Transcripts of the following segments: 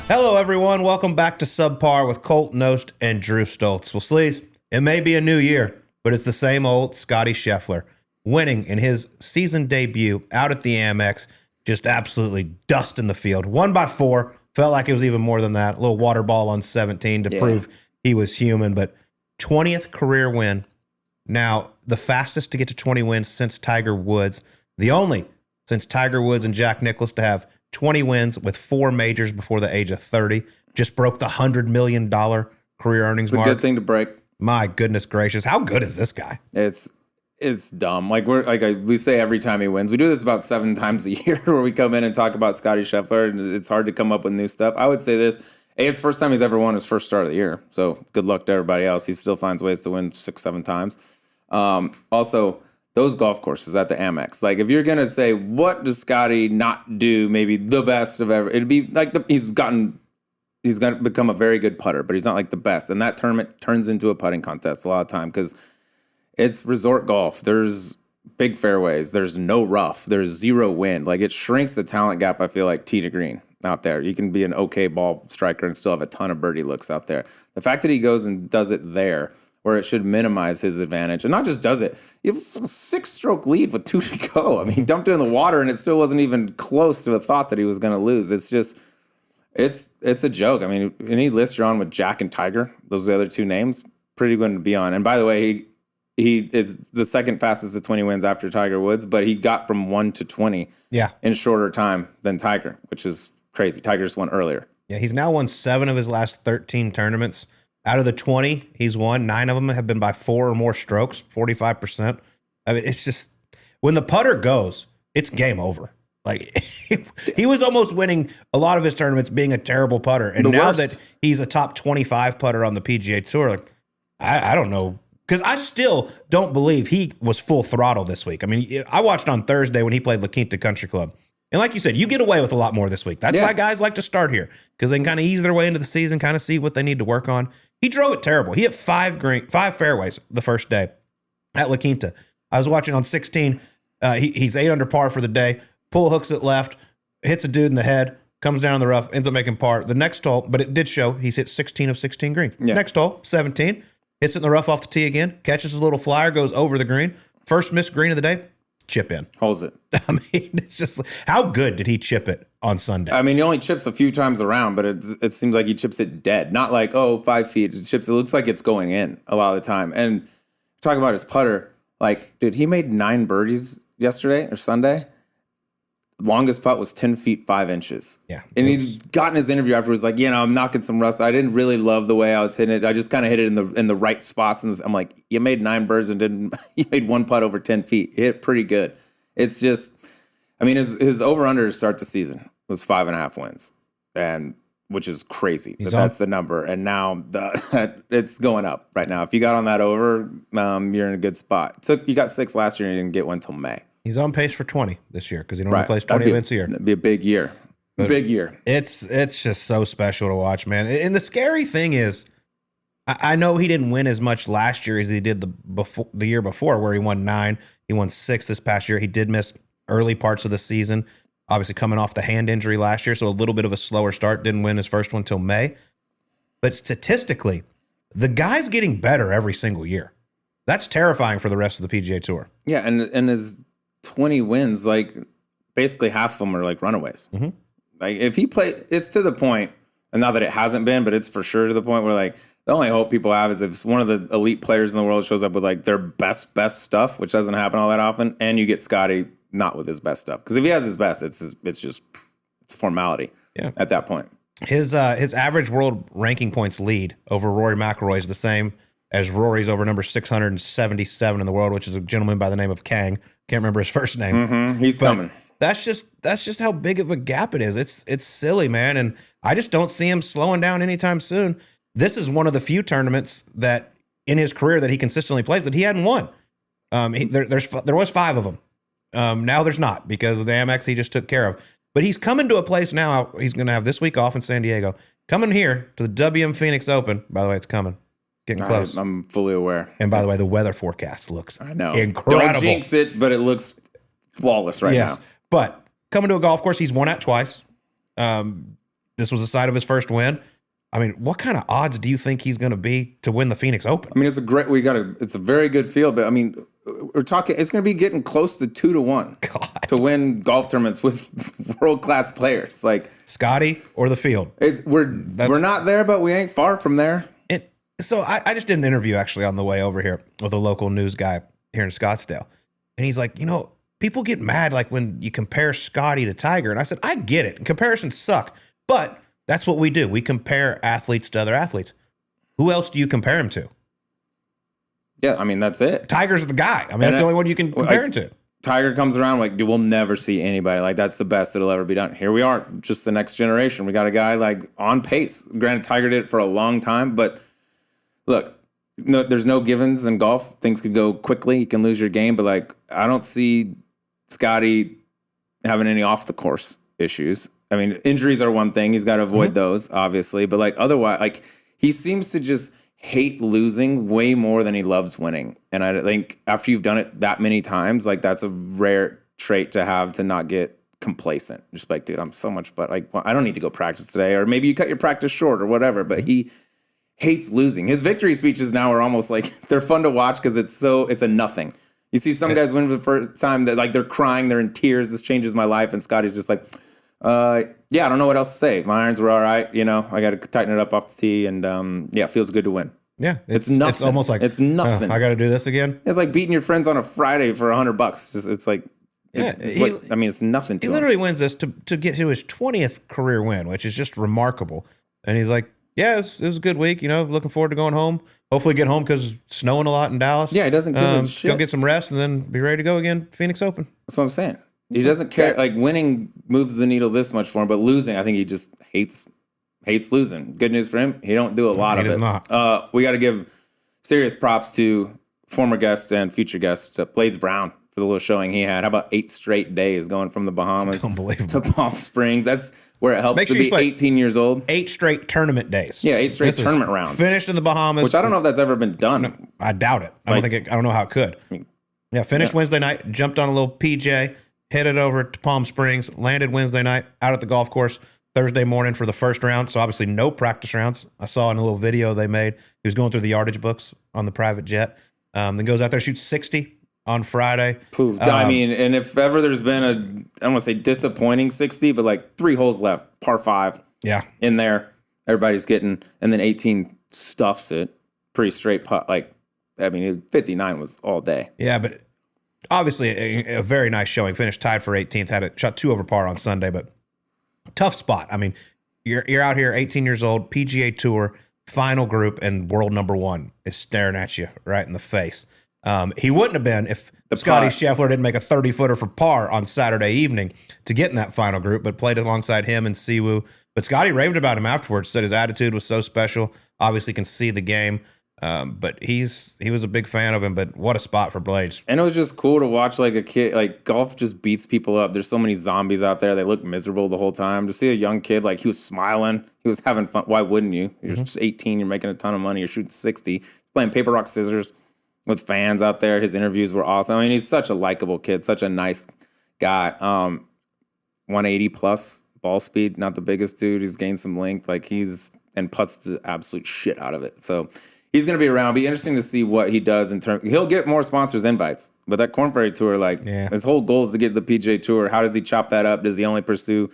Hello, everyone. Welcome back to Subpar with Colt, Knost, and Drew Stoltz. Well, Sleaze, it may be a new year, but it's the same old Scottie Scheffler winning in his season debut out at the Amex, just absolutely dusting the field. 1 by 4. Felt like it was even more than that. A little water ball on 17 to prove he was human, but 20th career win. Now, the fastest to get to 20 wins since Tiger Woods. The only since Tiger Woods and Jack Nicklaus to have 20 wins with 4 majors before the age of 30. Just broke the $100 million career earnings mark. It's a good thing to break. My goodness gracious. How good is this guy? It's dumb. We say every time he wins. We do this about 7 times a year where we come in and talk about Scottie Scheffler, and it's hard to come up with new stuff. I would say this. It's the first time he's ever won his first start of the year. So good luck to everybody else. He still finds ways to win 6, 7 times. Also, those golf courses at the Amex. Like, if you're going to say, what does Scottie not do maybe the best of ever, it'd be like he's going to become a very good putter, but he's not like the best. And that tournament turns into a putting contest a lot of time because it's resort golf. There's big fairways. There's no rough. There's 0 wind. Like, it shrinks the talent gap, I feel like, tee to green out there. You can be an okay ball striker and still have a ton of birdie looks out there. The fact that he goes and does it there, where it should minimize his advantage. And not just does it, you have a 6-stroke lead with 2 to go. I mean, he dumped it in the water, and it still wasn't even close to a thought that he was going to lose. It's just, it's a joke. I mean, any list you're on with Jack and Tiger, those are the other 2 names, pretty good to be on. And by the way, he is the second fastest to 20 wins after Tiger Woods, but he got from 1 to 20 in shorter time than Tiger, which is crazy. Tiger just won earlier. Yeah, he's now won 7 of his last 13 tournaments. Out of the 20 he's won, 9 of them have been by 4 or more strokes, 45%. I mean, it's just, when the putter goes, it's game over. Like, he was almost winning a lot of his tournaments being a terrible putter. And now that he's a top 25 putter on the PGA Tour, like, I don't know. Because I still don't believe he was full throttle this week. I mean, I watched on Thursday when he played La Quinta Country Club. And like you said, you get away with a lot more this week. That's why guys like to start here, because they can kind of ease their way into the season, kind of see what they need to work on. He drove it terrible. He hit 5 fairways the first day at La Quinta. I was watching on 16. He's 8 under par for the day. Pull hooks it left, hits a dude in the head, comes down the rough, ends up making par. The next hole, but it did show he's hit 16 of 16 green. Yeah. Next hole, 17, hits it in the rough off the tee again, catches a little flyer, goes over the green. First missed green of the day, chip in. Holds it. I mean, it's just, how good did he chip it on Sunday? I mean, he only chips a few times around, but it seems like he chips it dead. Not like, 5 feet. It looks like it's going in a lot of the time. And talking about his putter, like, dude, he made 9 birdies yesterday or Sunday. Longest putt was 10 feet 5 inches. Yeah. And he got in his interview afterwards, like, I'm knocking some rust. I didn't really love the way I was hitting it. I just kind of hit it in the right spots. And I'm like, you made 9 birds and you made 1 putt over 10 feet. You hit pretty good. It's just, I mean, his over-under to start the season was 5.5 wins, and which is crazy. That's the number. And now it's going up right now. If you got on that over, you're in a good spot. You got 6 last year and you didn't get one till May. He's on pace for 20 this year because he normally plays 20 events a year. That'd be a big year. Big year. It's just so special to watch, man. And the scary thing is, I know he didn't win as much last year as he did the year before, where he won 9. He won 6 this past year. He did miss early parts of the season, obviously coming off the hand injury last year, so a little bit of a slower start. Didn't win his first one till May. But statistically, the guy's getting better every single year. That's terrifying for the rest of the PGA Tour. Yeah, and his 20 wins, like, basically half of them are like runaways. Mm-hmm. Like, if he it's to the point, and not that it hasn't been, but it's for sure to the point where, like, the only hope people have is if one of the elite players in the world shows up with, like, their best stuff, which doesn't happen all that often, and you get Scottie not with his best stuff. Because if he has his best, it's formality at that point. His average world ranking points lead over Rory McIlroy is the same as Rory's over number 677 in the world, which is a gentleman by the name of Kang. Can't remember his first name. Mm-hmm. He's coming. That's just how big of a gap it is. It's silly, man. And I just don't see him slowing down anytime soon. This is one of the few tournaments that in his career that he consistently plays that he hadn't won. There was 5 of them. Now there's not, because of the Amex he just took care of. But he's coming to a place now. He's going to have this week off in San Diego. Coming here to the WM Phoenix Open. By the way, it's coming. Getting close. I'm fully aware. And by the way, the weather forecast looks incredible. Don't jinx it, but it looks flawless right now. But coming to a golf course he's won at twice. this was the site of his first win. I mean, what kind of odds do you think he's going to be to win the Phoenix Open? I mean, it's a very good field, but I mean, we're talking, it's going to be getting close to 2-1 to win golf tournaments with world-class players. Like Scottie or the field. We're not there, but we ain't far from there. So I just did an interview actually on the way over here with a local news guy here in Scottsdale. And he's like, people get mad like when you compare Scottie to Tiger. And I said, I get it. Comparisons suck, but that's what we do. We compare athletes to other athletes. Who else do you compare him to? Yeah, I mean, that's it. Tiger's the guy. I mean, that's the only one you can compare him to. Tiger comes around, like, we'll never see anybody. Like, that's the best that'll ever be done. Here we are, just the next generation. We got a guy, like, on pace. Granted, Tiger did it for a long time, but look, no, there's no givens in golf. Things could go quickly. You can lose your game, but, like, I don't see Scottie having any off-the-course issues. I mean, injuries are one thing. He's got to avoid those, obviously. But, like, otherwise, like, he seems to just hate losing way more than he loves winning. And I think after you've done it that many times, like, that's a rare trait to have, to not get complacent. Just like, dude, I'm so much better. Like, well, I don't need to go practice today. Or maybe you cut your practice short or whatever. But he hates losing. His victory speeches now are almost like, they're fun to watch because it's a nothing. You see some guys win for the first time that, like, they're crying, they're in tears. This changes my life. And Scottie's just like, yeah, I don't know what else to say. My irons were all right. I got to tighten it up off the tee, and yeah, it feels good to win. Yeah, it's nothing. It's almost like it's nothing. I got to do this again. It's like beating your friends on a Friday for $100. It's like, it's nothing. He literally wins this to get to his 20th career win, which is just remarkable. And he's like, yeah, it was a good week. Looking forward to going home. Hopefully get home because it's snowing a lot in Dallas. Yeah, he doesn't give a shit. Go get some rest and then be ready to go again. Phoenix Open. That's what I'm saying. He doesn't care. Like, winning moves the needle this much for him, but losing, I think he just hates losing. Good news for him, he don't do a lot of it. He does not. We got to give serious props to former guest and future guest Blades Brown for the little showing he had. How about 8 straight days going from the Bahamas to Palm Springs? That's where it helps to be 18 years old. 8 straight tournament days. Yeah, 8 straight tournament rounds. Finished in the Bahamas, which I don't know if that's ever been done. No, I doubt it. I don't know how it could. Finished Wednesday night, jumped on a little PJ. Headed over to Palm Springs, landed Wednesday night out at the golf course Thursday morning for the first round. So obviously no practice rounds. I saw in a little video they made. He was going through the yardage books on the private jet. Then goes out there, shoots 60 on Friday. I mean, and if ever there's been I don't want to say disappointing 60, but like 3 holes left, par 5. Yeah. In there, everybody's getting, and then 18 stuffs it. Pretty straight putt. 59 was all day. Yeah, but obviously a very nice showing. Finished tied for 18th. Shot 2 over par on Sunday, but tough spot. I mean, you're out here, 18 years old, PGA Tour, final group, and world number 1 is staring at you right in the face. He wouldn't have been if Scottie Scheffler didn't make a 30-footer for par on Saturday evening to get in that final group, but played alongside him and Siwoo. But Scottie raved about him afterwards, said his attitude was so special. Obviously can see the game. But he was a big fan of him, but what a spot for Blades. And it was just cool to watch, like, a kid, like, golf just beats people up. There's so many zombies out there. They look miserable the whole time. To see a young kid, like, he was smiling. He was having fun. Why wouldn't you? You're just 18. You're making a ton of money. You're shooting 60. He's playing paper, rock, scissors with fans out there. His interviews were awesome. I mean, he's such a likable kid, such a nice guy. 180 plus ball speed, not the biggest dude. He's gained some length. Like, and putts the absolute shit out of it. So he's going to be around. It'll be interesting to see what he does in terms. He'll get more sponsors invites, but that Korn Ferry Tour, his whole goal is to get to the PGA Tour. How does he chop that up? Does he only pursue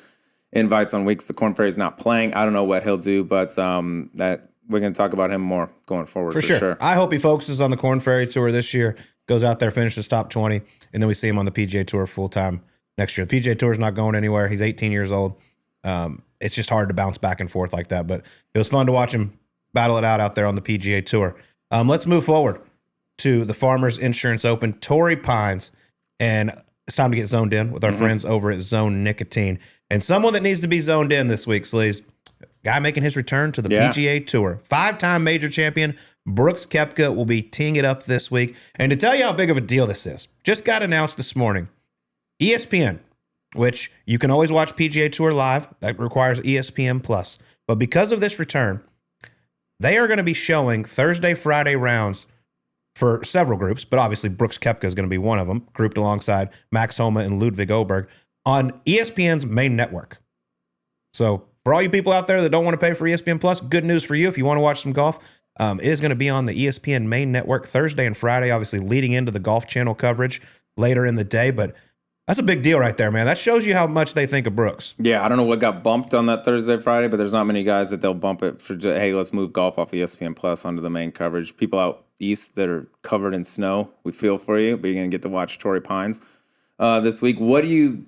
invites on weeks the Korn Ferry's not playing? I don't know what he'll do, but that we're going to talk about him more going forward for sure. I hope he focuses on the Korn Ferry Tour this year, goes out there, finishes top 20, and then we see him on the PGA Tour full time next year. The PGA Tour is not going anywhere. He's 18 years old. It's just hard to bounce back and forth like that, but it was fun to watch him battle it out there on the PGA Tour. Let's move forward to the Farmers Insurance Open, Torrey Pines, and it's time to get zoned in with our friends over at Zone Nicotine. And someone that needs to be zoned in this week, Sleaze, guy making his return to the PGA Tour. 5-time major champion Brooks Koepka will be teeing it up this week. And to tell you how big of a deal this is, just got announced this morning, ESPN, which you can always watch PGA Tour live. That requires ESPN Plus. But because of this return, they are going to be showing Thursday, Friday rounds for several groups, but obviously Brooks Koepka is going to be one of them, grouped alongside Max Homa and Ludwig Oberg on ESPN's main network. So for all you people out there that don't want to pay for ESPN Plus, good news for you. If you want to watch some golf, it is going to be on the ESPN main network Thursday and Friday, obviously leading into the Golf Channel coverage later in the day. But that's a big deal right there, man. That shows you how much they think of Brooks. Yeah, I don't know what got bumped on that Thursday, Friday, but there's not many guys that they'll bump it for, hey, let's move golf off ESPN Plus onto the main coverage. People out east that are covered in snow, we feel for you, but you're going to get to watch Torrey Pines this week. What do you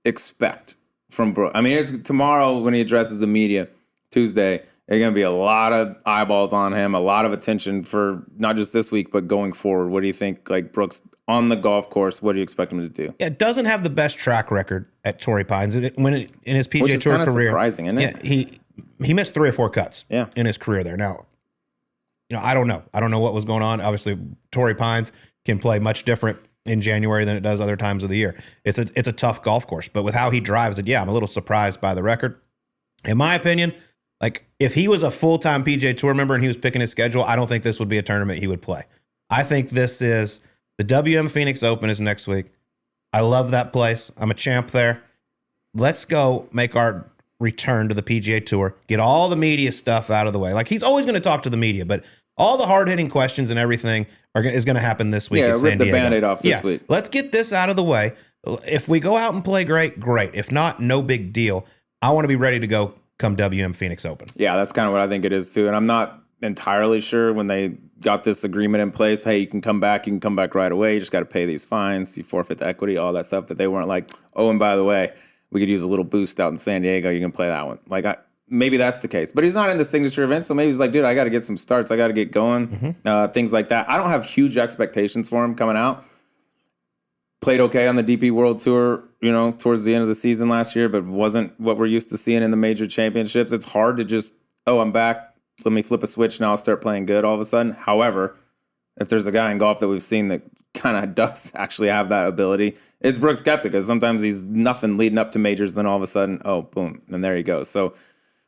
expect from Brooks? I mean, it's tomorrow when he addresses the media, Tuesday. There's going to be a lot of eyeballs on him, a lot of attention for not just this week, but going forward. What do you think, like Brooks on the golf course, what do you expect him to do? Yeah, doesn't have the best track record at Torrey Pines. In his PGA Which is Tour kind of career, surprising, isn't it? Yeah, he missed 3 or 4 cuts Yeah. in his career there. Now, I don't know. I don't know what was going on. Obviously, Torrey Pines can play much different in January than it does other times of the year. It's a tough golf course, but with how he drives it, yeah, I'm a little surprised by the record. In my opinion, like if he was a full-time PGA Tour member and he was picking his schedule, I don't think this would be a tournament he would play. I think this is the WM Phoenix Open is next week. I love that place. I'm a champ there. Let's go make our return to the PGA Tour, get all the media stuff out of the way. Like he's always going to talk to the media, but all the hard-hitting questions and everything is going to happen this week. Yeah, at San rip the Diego. Band-Aid off this week. Let's get this out of the way. If we go out and play great, great. If not, no big deal. I want to be ready to go come WM Phoenix Open. Yeah, that's kind of what I think it is too. And I'm not entirely sure when they got this agreement in place, hey, you can come back right away. You just got to pay these fines. You forfeit the equity, all that stuff, that they weren't like, oh, and by the way, we could use a little boost out in San Diego. You can play that one. Like, maybe that's the case. But he's not in the signature event, so maybe he's like, dude, I got to get some starts. I got to get going, things like that. I don't have huge expectations for him coming out. Played okay on the DP World Tour, towards the end of the season last year, but wasn't what we're used to seeing in the major championships. It's hard to just, oh, I'm back. Let me flip a switch. Now I'll start playing good all of a sudden. However, if there's a guy in golf that we've seen that kind of does actually have that ability, it's Brooks Koepka, because sometimes he's nothing leading up to majors, then all of a sudden, oh, boom, and there he goes. So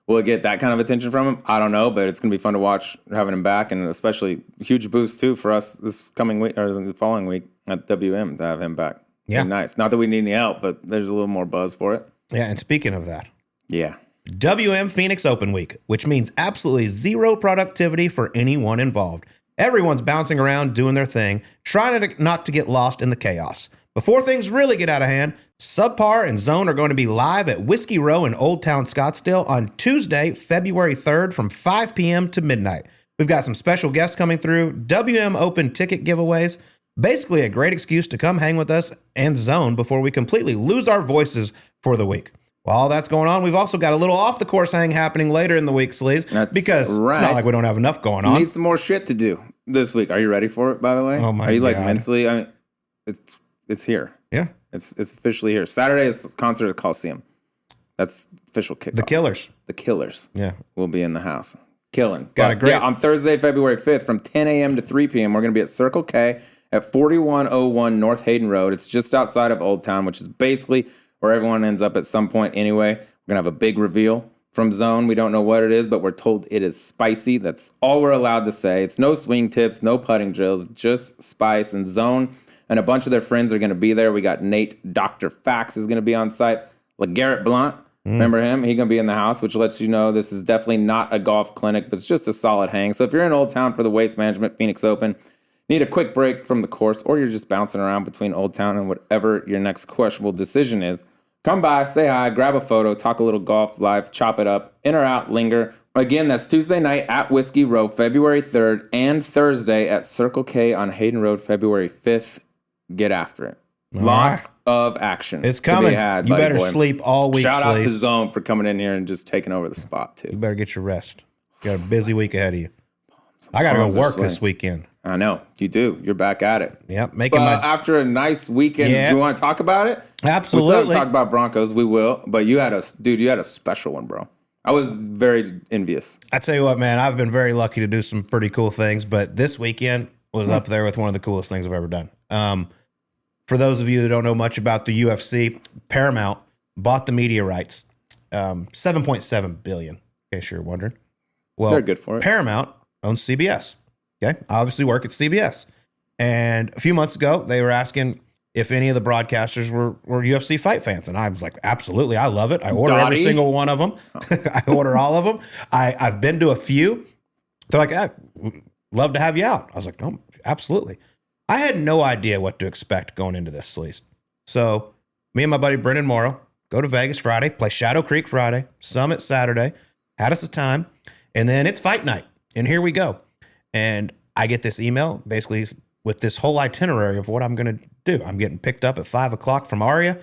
will it get that kind of attention from him? I don't know, but it's going to be fun to watch having him back, and especially huge boost, too, for us this coming week or the following week at WM to have him back. Yeah. Nice. Not that we need any help, but there's a little more buzz for it. Yeah, and speaking of that. Yeah. WM Phoenix Open Week, which means absolutely zero productivity for anyone involved. Everyone's bouncing around doing their thing, trying not to get lost in the chaos. Before things really get out of hand, Subpar and Zone are going to be live at Whiskey Row in Old Town Scottsdale on Tuesday, February 3rd from 5 p.m. to midnight. We've got some special guests coming through, WM Open ticket giveaways, basically a great excuse to come hang with us and Zone before we completely lose our voices for the week. While all that's going on, we've also got a little off-the-course hang happening later in the week, Sleaze, because it's not like we don't have enough going on. We need some more shit to do this week. Are you ready for it, by the way? Oh, my Are you, God. mentally? I mean, it's here. Yeah. It's officially here. Saturday is concert at Coliseum. That's official kickoff. The Killers. The Killers. Yeah. Will be in the house. Killing. Got a great... Yeah, on Thursday, February 5th from 10 a.m. to 3 p.m., we're going to be at Circle K at 4101 North Hayden Road. It's just outside of Old Town, which is basically where everyone ends up at some point anyway. We're going to have a big reveal from Zone. We don't know what it is, but we're told it is spicy. That's all we're allowed to say. It's no swing tips, no putting drills, just spice. And Zone and a bunch of their friends are going to be there. We got Nate, Dr. Fax is going to be on site. LeGarrette Blount, remember him? He's going to be in the house, which lets you know this is definitely not a golf clinic, but it's just a solid hang. So if you're in Old Town for the Waste Management Phoenix Open, need a quick break from the course, or you're just bouncing around between Old Town and whatever your next questionable decision is, come by, say hi, grab a photo, talk a little golf live, chop it up, in or out, linger. Again, that's Tuesday night at Whiskey Row, February 3rd, and Thursday at Circle K on Hayden Road, February 5th. Get after it. Lot of action. It's coming. To be had, you better boy. sleep all week. Shout out to Sleaze. Zone for coming in here and just taking over the spot, too. You better get your rest. You got a busy week ahead of you. I got to go work this weekend. I know. You do. You're back at it. Yep. After a nice weekend, do you want to talk about it? Absolutely. We still talk about Broncos. We will. But you had a special one, bro. I was very envious. I tell you what, man, I've been very lucky to do some pretty cool things, but this weekend was up there with one of the coolest things I've ever done. For those of you that don't know much about the UFC, Paramount bought the media rights, $7.7 billion, in case you're wondering. Well, they're good for it. Paramount owns CBS. Okay, I obviously work at CBS. And a few months ago, they were asking if any of the broadcasters were UFC fight fans. And I was like, absolutely, I love it. I order every Dottie? single one of them. I order all of them. I've been to a few. They're like, love to have you out. I was like, no, absolutely. I had no idea what to expect going into this, Sleaze. So me and my buddy Brendan Morrow go to Vegas Friday, play Shadow Creek Friday, Summit Saturday, had us a time, and then it's fight night. And here we go. And I get this email basically with this whole itinerary of what I'm going to do. I'm getting picked up at 5 o'clock from Aria.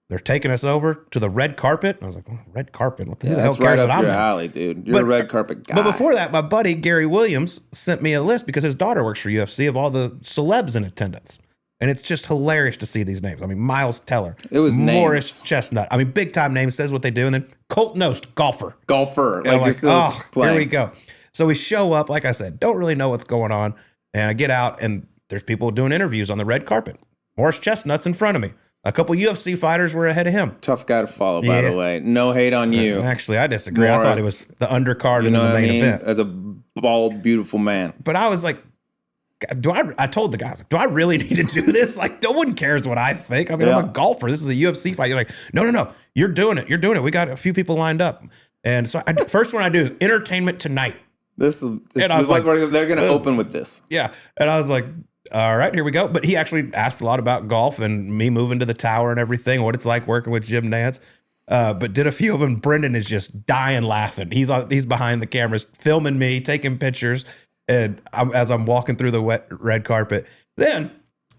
They're taking us over to the red carpet. And I was like, oh, red carpet? What the hell That's cares right what up I'm your in? alley, dude. You're a red carpet guy. But before that, my buddy Gary Williams sent me a list because his daughter works for UFC of all the celebs in attendance. And it's just hilarious to see these names. I mean, Miles Teller. It was Morris names. Chestnut. I mean, big time names, says what they do. And then Colt Knost, golfer. Golfer. And I'm Like, you're still oh, playing. here we go. So we show up, like I said, don't really know what's going on. And I get out, and there's people doing interviews on the red carpet. Morris Chestnut's in front of me. A couple UFC fighters were ahead of him. Tough guy to follow, by Yeah. the way. No hate on you. Actually, I disagree. I thought it was the undercard in the main event. As a bald, beautiful man. But I was like, I told the guys, do I really need to do this? Like, no one cares what I think. I mean, I'm a golfer. This is a UFC fight. You're like, no. You're doing it. You're doing it. We got a few people lined up. And so first one I do is entertainment tonight. This is like, what they're going to open with this. Yeah. And I was like, all right, here we go. But he actually asked a lot about golf and me moving to the tower and everything, what it's like working with Jim Nance. But did a few of them. Brendan is just dying laughing. He's behind the cameras, filming me, taking pictures. And as I'm walking through the red carpet, then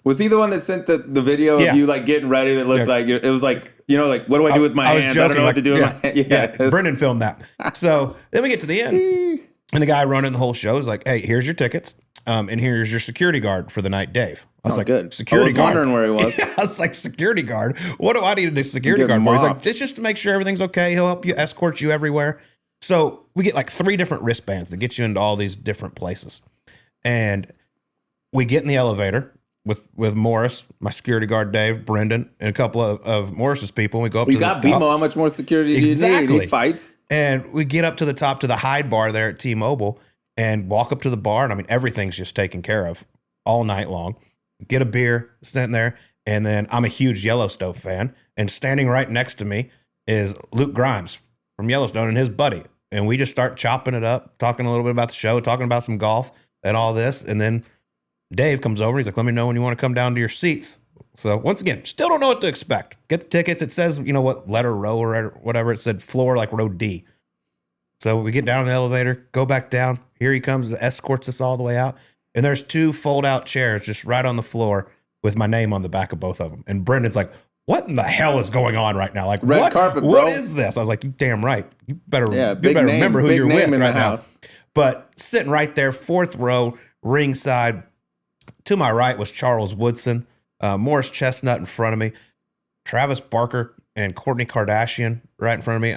was he the one that sent the video of you like getting ready that looked like it was like, you know, like what do I do with my hands? I don't know what to do with my hands. Yeah. Brendan filmed that. So then we get to the end, and the guy running the whole show is like, "Hey, here's your tickets, and here's your security guard for the night, Dave." I was like, good. Security guard. Wondering where he was. Yeah, I was like, security guard. What do I need a security guard for? He's like, it's just to make sure everything's okay. He'll help you, escort you everywhere. So we get like 3 different wristbands that get you into all these different places. And we get in the elevator with Morris, my security guard, Dave, Brendan, and a couple of Morris's people. And we go up to the top. You got BMO. How much more security do you need? He fights. And we get up to the top to the Hyde bar there at T-Mobile and walk up to the bar. And I mean, everything's just taken care of all night long. Get a beer, sitting there. And then I'm a huge Yellowstone fan. And standing right next to me is Luke Grimes from Yellowstone and his buddy. And we just start chopping it up, talking a little bit about the show, talking about some golf and all this. And then Dave comes over. He's like, let me know when you want to come down to your seats. So once again, still don't know what to expect. Get the tickets. It says, you know what, letter row or whatever. It said floor like row D. So we get down in the elevator, go back down. Here he comes, escorts us all the way out. And there's 2 fold out chairs just right on the floor with my name on the back of both of them. And Brendan's like, what in the hell is going on right now? Like, red carpet, bro. What is this? I was like, you damn right. You better remember who you're with right now. But sitting right there, 4th row, ringside. To my right was Charles Woodson, Morris Chestnut in front of me, Travis Barker and Kourtney Kardashian right in front of me.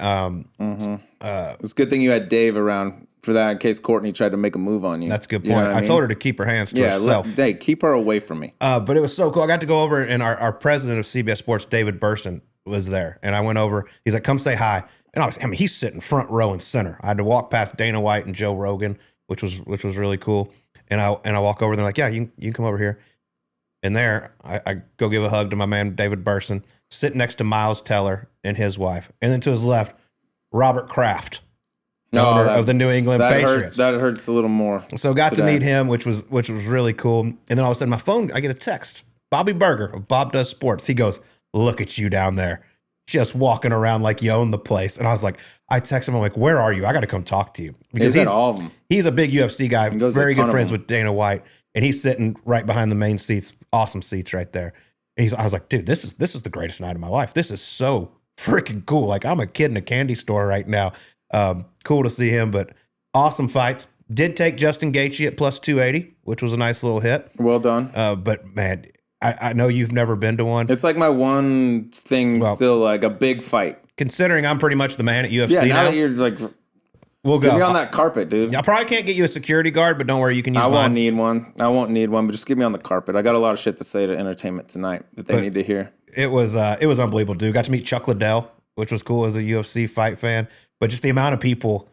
It's a good thing you had Dave around for that in case Kourtney tried to make a move on you. That's a good point. You know what I told her to keep her hands to herself. Hey, keep her away from me. But it was so cool. I got to go over, and our president of CBS Sports, David Burson, was there. And I went over. He's like, come say hi. And he's sitting front row and center. I had to walk past Dana White and Joe Rogan, which was really cool. And I walk over, and they're like, yeah, you can come over here. And there, I go give a hug to my man, David Burson, sitting next to Miles Teller and his wife. And then to his left, Robert Kraft, owner of the New England Patriots. That hurts a little more. So got to meet him, which was really cool. And then all of a sudden, my phone, I get a text. Bobby Berger of Bob Does Sports. He goes, look at you down there, just walking around like you own the place. And I was like, I text him, I'm like, where are you? I got to come talk to you. Because all of them. He's a big UFC guy, very good friends with Dana White. And he's sitting right behind the main seats, awesome seats right there. And I was like, dude, this is the greatest night of my life. This is so freaking cool. Like, I'm a kid in a candy store right now. Cool to see him, but awesome fights. Did take Justin Gaethje at plus 280, which was a nice little hit. Well done. But man, I know you've never been to one. It's like my one thing, still like a big fight. Considering I'm pretty much the man at UFC now that you're like, we'll go. Get me on that carpet, dude. I probably can't get you a security guard, but don't worry, you can use mine. I won't need one, but just get me on the carpet. I got a lot of shit to say to entertainment tonight that they need to hear. It was unbelievable, dude. Got to meet Chuck Liddell, which was cool as a UFC fight fan. But just the amount of people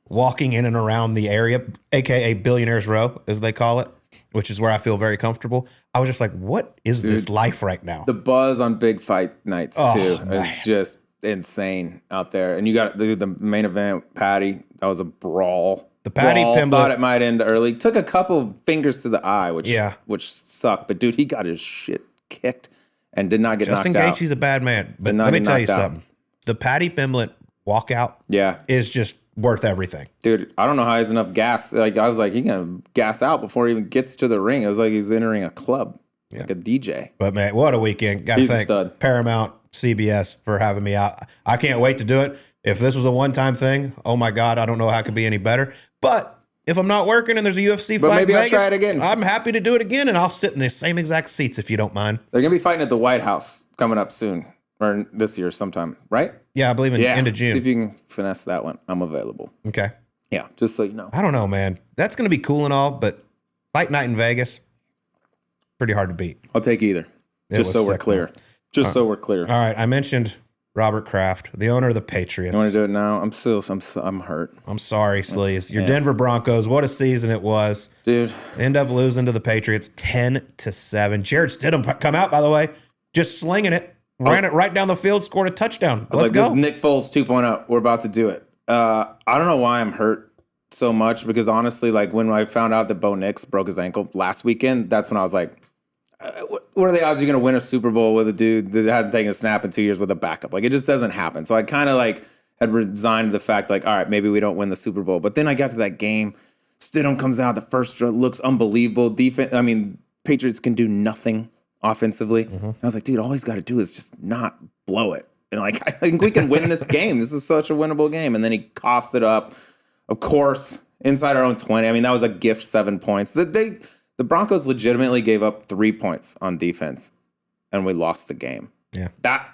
walking in and around the area, aka Billionaires Row, as they call it, which is where I feel very comfortable. I was just like, what is this life right now? The buzz on big fight nights too man. is just insane out there. And you got the main event, Patty. That was a brawl. The Patty Pimblett thought it might end early. Took a couple fingers to the eye, which sucked. But dude, he got his shit kicked and did not get knocked out. Justin Gaethje's a bad man. But let me tell you something. The Patty Pimblett walkout is just worth everything. Dude, I don't know how he has enough gas. Like I was like, he's gonna gas out before he even gets to the ring. It was like he's entering a club, like a DJ. But man, what a weekend. Gotta thank Paramount, CBS for having me out. I can't wait to do it. If this was a one-time thing, oh my God, I don't know how it could be any better. But if I'm not working and there's a UFC fight maybe in Vegas, I'll try it again. I'm happy to do it again, and I'll sit in the same exact seats if you don't mind. They're gonna be fighting at the White House coming up soon, or this year sometime, right? Yeah, I believe in end of June. See if you can finesse that one. I'm available. Okay. Yeah, just so you know. I don't know, man. That's going to be cool and all, but fight night in Vegas, pretty hard to beat. I'll take either. Just so we're clear. Just so we're clear. All right. I mentioned Robert Kraft, the owner of the Patriots. You want to do it now? I'm hurt. I'm sorry, Sleaze. Your Denver Broncos, what a season it was. Dude. End up losing to the Patriots 10-7. Jared Stidham come out, by the way, just slinging it. Ran it right down the field, scored a touchdown. Let's go. This is Nick Foles 2.0. We're about to do it. I don't know why I'm hurt so much because honestly, like when I found out that Bo Nix broke his ankle last weekend, that's when I was like, what are the odds you're going to win a Super Bowl with a dude that hasn't taken a snap in 2 years with a backup? Like it just doesn't happen. So I kind of like had resigned to the fact like, all right, maybe we don't win the Super Bowl. But then I got to that game. Stidham comes out. The first looks unbelievable. Defense. I mean, Patriots can do nothing offensively. And I was like, dude, all he's got to do is just not blow it. And like, I think we can win this game. This is such a winnable game. And then he coughs it up. Of course, inside our own 20. I mean, that was a gift 7 points. The Broncos legitimately gave up 3 points on defense, and we lost the game. Yeah. That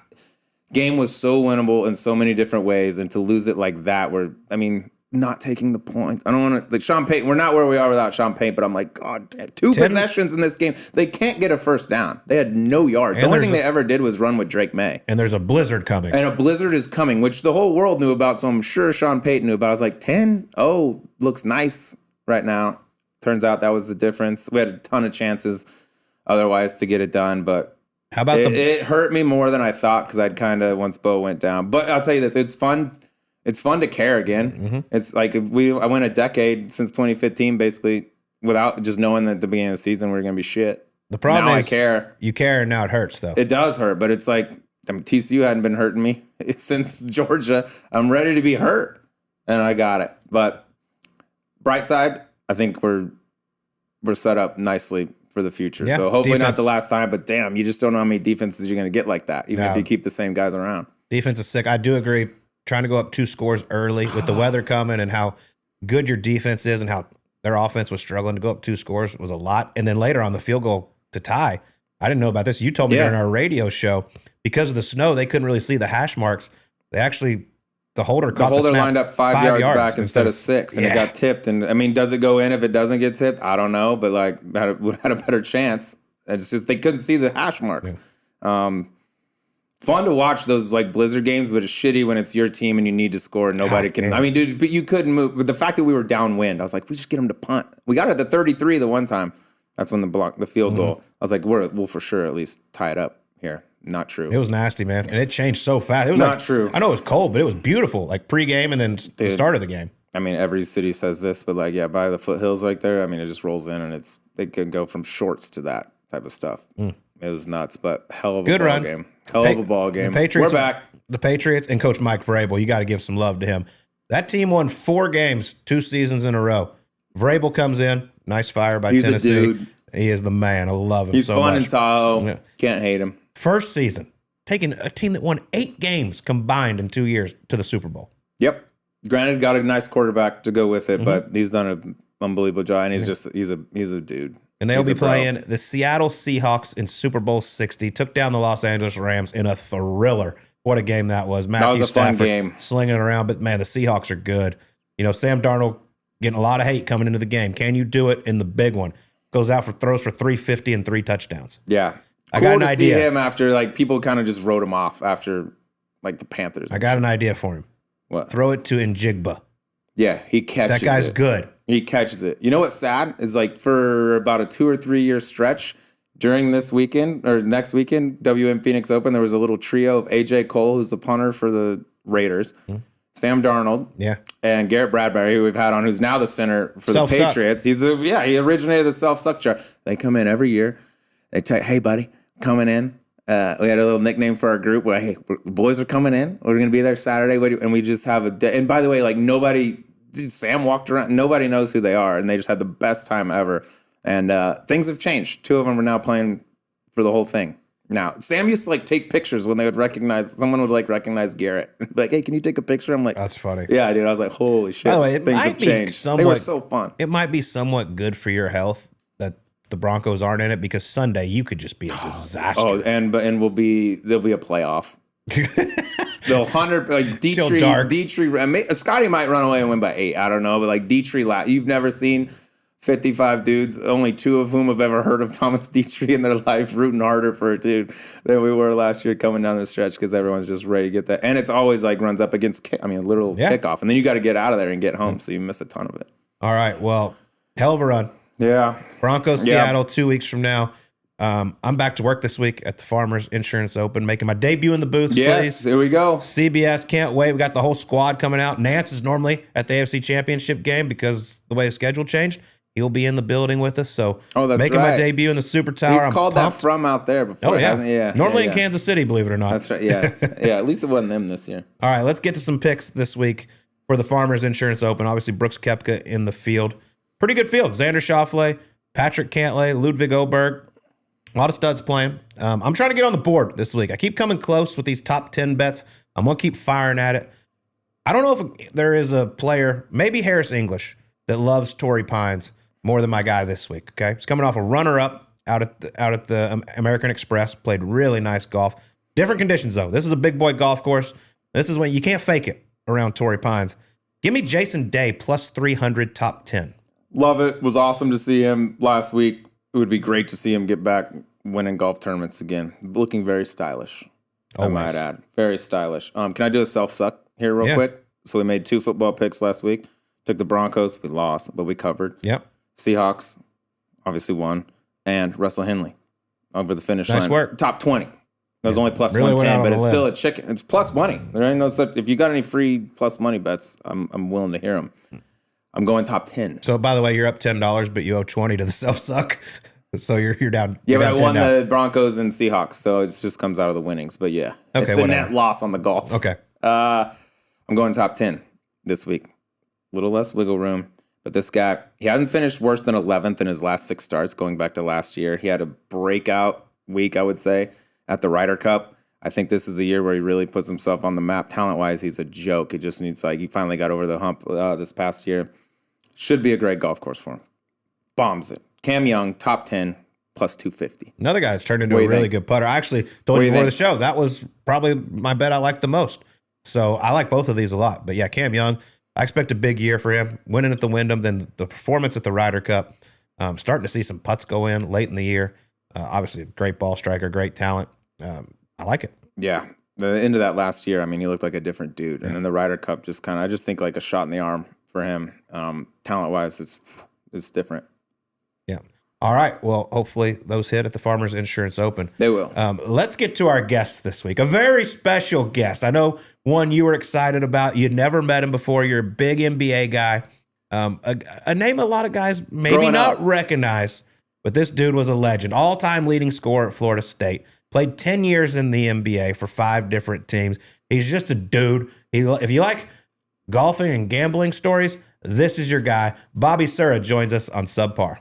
game was so winnable in so many different ways, and to lose it like that, not taking the points. I don't want to, like Sean Payton, we're not where we are without Sean Payton, but I'm like, God, 2 possessions in this game. They can't get a first down. They had no yards. The only thing they ever did was run with Drake May. And there's a blizzard coming. And a blizzard is coming, which the whole world knew about, so I'm sure Sean Payton knew about. I was like, 10-0 looks nice right now. Turns out that was the difference. We had a ton of chances otherwise to get it done, but how about it hurt me more than I thought because I'd kind of, once Bo went down. But I'll tell you this, it's fun. It's fun to care again. It's like I went a decade since 2015, basically, without just knowing that at the beginning of the season we were going to be shit. The problem now is I care. You care, and now it hurts, though. It does hurt, but it's like TCU hadn't been hurting me since Georgia. I'm ready to be hurt, and I got it. But bright side, I think we're set up nicely for the future. Yeah, so hopefully defense. not the last time, but damn, you just don't know how many defenses you're going to get like that, even if you keep the same guys around. Defense is sick. I do agree. Trying to go up 2 scores early with the weather coming and how good your defense is and how their offense was struggling to go up 2 scores was a lot. And then later on the field goal to tie. I didn't know about this. You told me during our radio show, because of the snow, they couldn't really see the hash marks. They actually, the holder caught the snap lined up 5 yards back instead of 6, and it got tipped. And I mean, does it go in if it doesn't get tipped? I don't know, but like had a better chance. It's just they couldn't see the hash marks. Yeah. Fun to watch those like blizzard games, but it's shitty when it's your team and you need to score and nobody can. I mean, dude, but you couldn't move. But the fact that we were downwind, I was like, if we just get them to punt. We got it at the 33 the one time. That's when the field goal. I was like, we'll for sure at least tie it up here. Not true. It was nasty, man, and it changed so fast. It was not true. I know it was cold, but it was beautiful. Like pregame and then the start of the game. I mean, every city says this, but like, by the foothills right there, I mean, it just rolls in and they can go from shorts to that type of stuff. It was nuts, but hell of a ball game. Hell of a ball game. The Patriots, we're back. The Patriots and Coach Mike Vrabel, you got to give some love to him. That team won 4 games, 2 seasons in a row. Vrabel comes in, nice fire by Tennessee. A dude. He is the man. I love him He's so much. He's fun in Tahoe. Yeah. Can't hate him. First season, taking a team that won 8 games combined in 2 years to the Super Bowl. Yep. Granted, got a nice quarterback to go with it, but he's done an unbelievable job, and he's a dude. And they'll be playing the Seattle Seahawks in Super Bowl 60. Took down the Los Angeles Rams in a thriller. What a game that was. Matthew Stafford fun game. Slinging it around. But, man, the Seahawks are good. You know, Sam Darnold getting a lot of hate coming into the game. Can you do it in the big one? Goes out throws for 350 and 3 touchdowns. Yeah. I got an idea. See him after, like, people kind of just wrote him off after, like, the Panthers. I got an idea for him. What? Throw it to Njigba. Yeah, he catches That guy's it. good. He catches it. You know what's sad is like for about a 2 or 3 year stretch during this weekend or next weekend, WM Phoenix Open, there was a little trio of AJ Cole, who's the punter for the Raiders, Sam Darnold, and Garrett Bradbury, who we've had on, who's now the center for the Patriots. He originated the self-suck jar. They come in every year. They tell, hey, buddy, coming in. We had a little nickname for our group where, hey, the boys are coming in. We're going to be there Saturday. And we just have and by the way, like nobody, Sam walked around. Nobody knows who they are. And they just had the best time ever. And things have changed. 2 of them are now playing for the whole thing. Now, Sam used to like take pictures when they would someone would like recognize Garrett. Like, hey, can you take a picture? I'm like, that's funny. Yeah, dude. I was like, holy shit. By the way, it things might have be changed. They were so fun. It might be somewhat good for your health that the Broncos aren't in it because Sunday you could just be a disaster. Oh, and there'll be a playoff. They'll 100 like Dietrich. Scottie might run away and win by 8. I don't know, but like Dietrich, you've never seen 55 dudes, only 2 of whom have ever heard of Thomas Dietrich in their life, rooting harder for a dude than we were last year coming down the stretch because everyone's just ready to get that. And it's always like runs up against, a literal kickoff. And then you got to get out of there and get home, so you miss a ton of it. All right, well, hell of a run. Yeah. Broncos, Seattle, 2 weeks from now. I'm back to work this week at the Farmers Insurance Open, making my debut in the booth. Yes, here we go. CBS, can't wait. We got the whole squad coming out. Nance is normally at the AFC Championship game because the way the schedule changed. He'll be in the building with us. So making my debut in the Super Tower. He's called that from out there before. Oh, yeah. Normally in Kansas City, believe it or not. That's right. Yeah. At least it wasn't them this year. All right, let's get to some picks this week for the Farmers Insurance Open. Obviously, Brooks Koepka in the field. Pretty good field. Xander Schauffele, Patrick Cantlay, Ludwig Oberg. A lot of studs playing. I'm trying to get on the board this week. I keep coming close with these top 10 bets. I'm going to keep firing at it. I don't know if there is a player, maybe Harris English, that loves Torrey Pines more than my guy this week. Okay, he's coming off a runner-up out at the American Express. Played really nice golf. Different conditions though. This is a big boy golf course. This is when you can't fake it around Torrey Pines. Give me Jason Day plus 300 top 10. Love it. Was awesome to see him last week. It would be great to see him get back winning golf tournaments again. Looking very stylish. Always. I might add, very stylish. Can I do a self-suck here real quick? So we made 2 football picks last week. Took the Broncos. We lost, but we covered. Yep. Seahawks, obviously won, and Russell Henley over the finish line. Nice work. Top 20. It was only plus really 110, but it's still a chicken. It's plus money. There ain't no such. If you got any free plus money bets, I'm willing to hear them. I'm going top 10. So by the way, you're up $10, but you owe 20 to the self-suck. So you're down. Yeah, you're but down I won now. the Broncos and Seahawks, so it just comes out of the winnings. But yeah, okay, it's a net loss on the golf. Okay. I'm going top 10 this week. A little less wiggle room. But this guy, he hasn't finished worse than 11th in his last 6 starts going back to last year. He had a breakout week, I would say, at the Ryder Cup. I think this is the year where he really puts himself on the map. Talent-wise, he's a joke. He just needs, he finally got over the hump this past year. Should be a great golf course for him. Bombs it. Cam Young, top 10, plus 250. Another guy that's turned into a really good putter. I actually told you before the show, that was probably my bet I liked the most. So I like both of these a lot. But yeah, Cam Young, I expect a big year for him. Winning at the Wyndham, then the performance at the Ryder Cup. Starting to see some putts go in late in the year. Obviously, a great ball striker, great talent. I like it. Yeah. The end of that last year, he looked like a different dude. And then the Ryder Cup I just think like a shot in the arm for him. Talent-wise, it's different. Yeah. All right. Well, hopefully those hit at the Farmers Insurance Open. They will. Let's get to our guest this week. A very special guest. I know one you were excited about. You'd never met him before. You're a big NBA guy. A name a lot of guys maybe not recognize, but this dude was a legend. All-time leading scorer at Florida State. Played 10 years in the NBA for 5 different teams. He's just a dude. If you like golfing and gambling stories, this is your guy. Bobby Sura joins us on Subpar.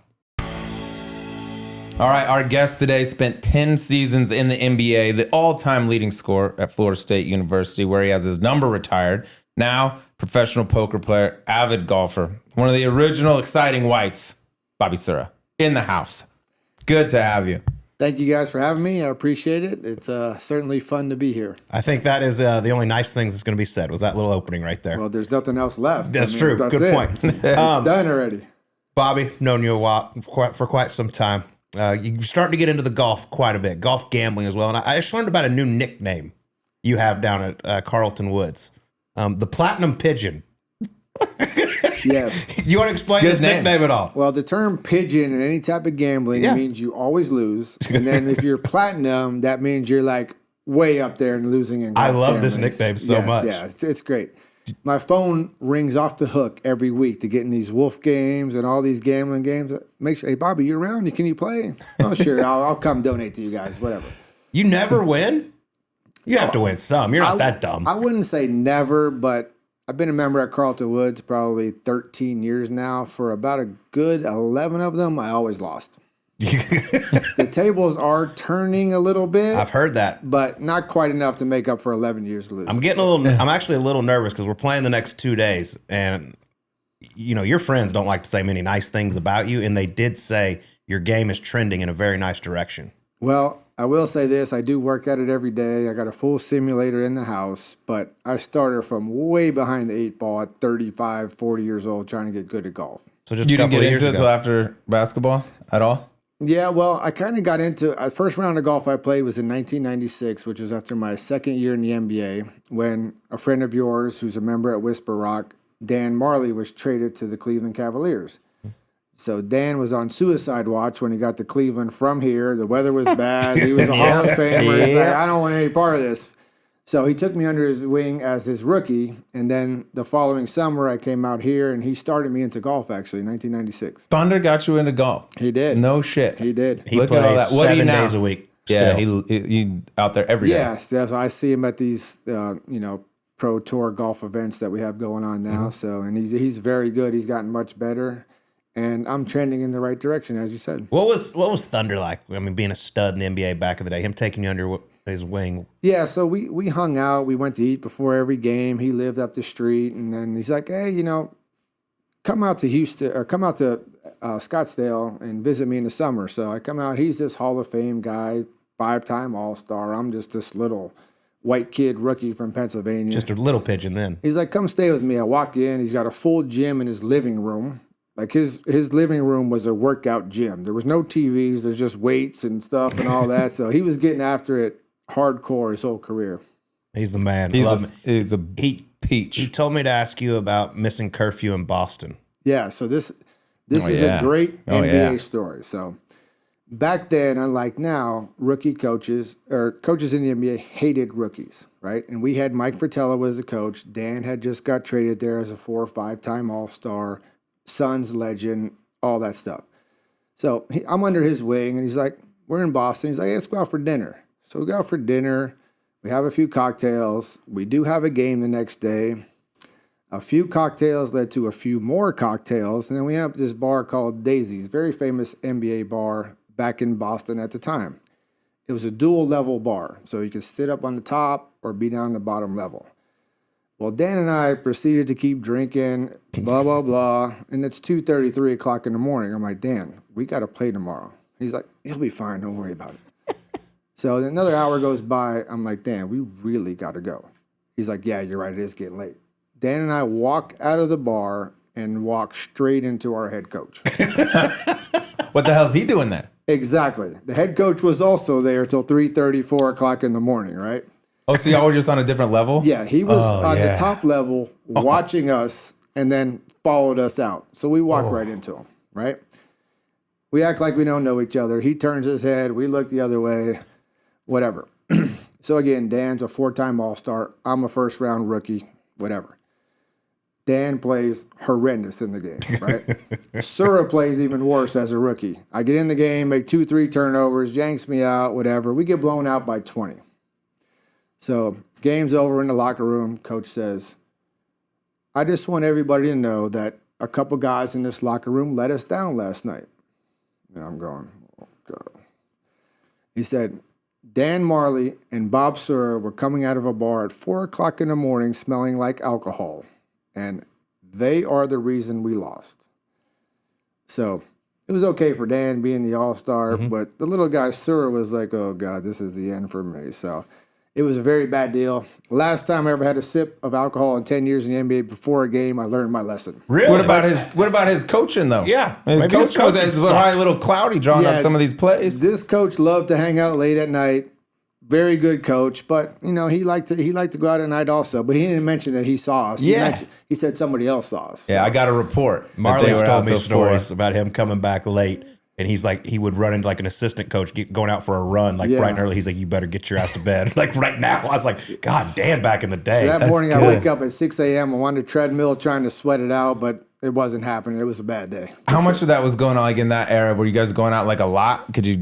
All right, our guest today spent 10 seasons in the NBA, the all-time leading scorer at Florida State University, where he has his number retired. Now, professional poker player, avid golfer, one of the original exciting whites, Bobby Sura, in the house. Good to have you. Thank you guys for having me. I appreciate it. It's certainly fun to be here. I think that is the only nice things that's going to be said was that little opening right there. Well, there's nothing else left. That's true. That's Good point. It's done already. Bobby, known you a while, for quite some time. You're starting to get into the golf quite a bit, golf gambling as well. And I just learned about a new nickname you have down at Carlton Woods, the Platinum Pigeon. Yes. You want to explain It's this his name. nickname at all? Well, the term pigeon in any type of gambling means you always lose. And then if you're platinum, that means you're like way up there and losing in golf I love this gambling. nickname so much. Yeah, it's great. My phone rings off the hook every week to get in these wolf games and all these gambling games. Make sure, hey, Bobby, you around? Can you play? Oh, sure. I'll come donate to you guys, whatever. You never win? You have to win some. You're not that dumb. I wouldn't say never, but I've been a member at Carlton Woods probably 13 years now. For about a good 11 of them, I always lost. The tables are turning a little bit. I've heard that. But not quite enough to make up for 11 years of losing. I'm actually a little nervous because we're playing the next 2 days, and your friends don't like to say many nice things about you, and they did say your game is trending in a very nice direction. Well, I will say this. I do work at it every day. I got a full simulator in the house, but I started from way behind the 8 ball at 35, 40 years old trying to get good at golf. So just You a didn't couple get of years into it ago. until after basketball at all? Yeah, well, I kind of got into first round of golf I played was in 1996, which was after my second year in the NBA, when a friend of yours who's a member at Whisper Rock, Dan Majerle, was traded to the Cleveland Cavaliers. So Dan was on suicide watch when he got to Cleveland from here. The weather was bad. He was a Hall of Famer. He's like, I don't want any part of this. So he took me under his wing as his rookie, and then the following summer I came out here, and he started me into golf, actually, in 1996. Thunder got you into golf. He did. No shit. He did. He Look at all plays that. What do you 7 now? days a week. Yeah, still. he out there every day. Yes, so I see him at these, pro tour golf events that we have going on now. So, and he's very good. He's gotten much better, and I'm trending in the right direction, as you said. What was Thunder like? I mean, being a stud in the NBA back in the day, him taking you under his wing. Yeah, so we hung out. We went to eat before every game. He lived up the street, and then he's like, hey, come out to Houston or come out to Scottsdale and visit me in the summer. So I come out. He's this Hall of Fame guy, 5-time All-Star. I'm just this little white kid rookie from Pennsylvania. Just a little pigeon then. He's like, come stay with me. I walk in. He's got a full gym in his living room. Like his living room was a workout gym. There was no TVs. There's just weights and stuff and all that. So he was getting after it hardcore his whole career. He's the man. He's a peach. He told me to ask you about missing curfew in Boston. Yeah, so this is yeah. a great Oh, NBA yeah. story. So back then, unlike now, rookie coaches or coaches in the NBA hated rookies, right? And we had Mike Fratello was the coach. Dan had just got traded there as a 4 or 5-time All-Star, Suns legend, all that stuff. So I'm under his wing, and he's like, we're in Boston. He's like, hey, let's go out for dinner. So we go out for dinner. We have a few cocktails. We do have a game the next day. A few cocktails led to a few more cocktails, and then we ended up at this bar called Daisy's, very famous NBA bar back in Boston at the time. It was a dual-level bar, so you could sit up on the top or be down the bottom level. Well, Dan and I proceeded to keep drinking, blah, blah, blah, and it's 2:30, 3 o'clock in the morning. I'm like, Dan, we got to play tomorrow. He's like, it'll be fine, don't worry about it. So another hour goes by. I'm like, Dan, we really got to go. He's like, yeah, you're right, it is getting late. Dan and I walk out of the bar and walk straight into our head coach. What the hell's he doing there? Exactly. The head coach was also there till 3:30, 4 o'clock in the morning, right? Oh, so y'all were just on a different level? Yeah, he was on yeah. the top level watching us and then followed us out. So we walk right into him, right? We act like we don't know each other. He turns his head. We look the other way, whatever. So again, Dan's a 4-time All-Star. I'm a first-round rookie, whatever. Dan plays horrendous in the game, right? Sura plays even worse as a rookie. I get in the game, make 2-3 turnovers, yanks me out, whatever. We get blown out by 20. So game's over in the locker room. Coach says, I just want everybody to know that a couple guys in this locker room let us down last night. And I'm going, oh, God. He said, Dan Majerle and Bob Sura were coming out of a bar at 4 o'clock in the morning smelling like alcohol. And they are the reason we lost. So it was okay for Dan being the all-star, but the little guy, Sura, was like, oh, God, this is the end for me. So it was a very bad deal. Last time I ever had a sip of alcohol in 10 years in the NBA before a game, I learned my lesson. Really? What about his coaching though? Yeah. His Maybe his coach was coaching probably a little cloudy drawing Yeah. up some of these plays. This coach loved to hang out late at night, Very good coach, but he liked to go out at night also. But he didn't mention that he saw us. He said somebody else saw us. Yeah, I got a report. Marley's told me stories about him coming back late, and he's like, he would run into like an assistant coach going out for a run bright and early. He's like, you better get your ass to bed like right now. I was like, God damn, back in the day. So that morning I wake up at 6 a.m. I'm on the treadmill trying to sweat it out, but it wasn't happening. It was a bad day. How much of that was going on like in that era? Were you guys going out like a lot? Could you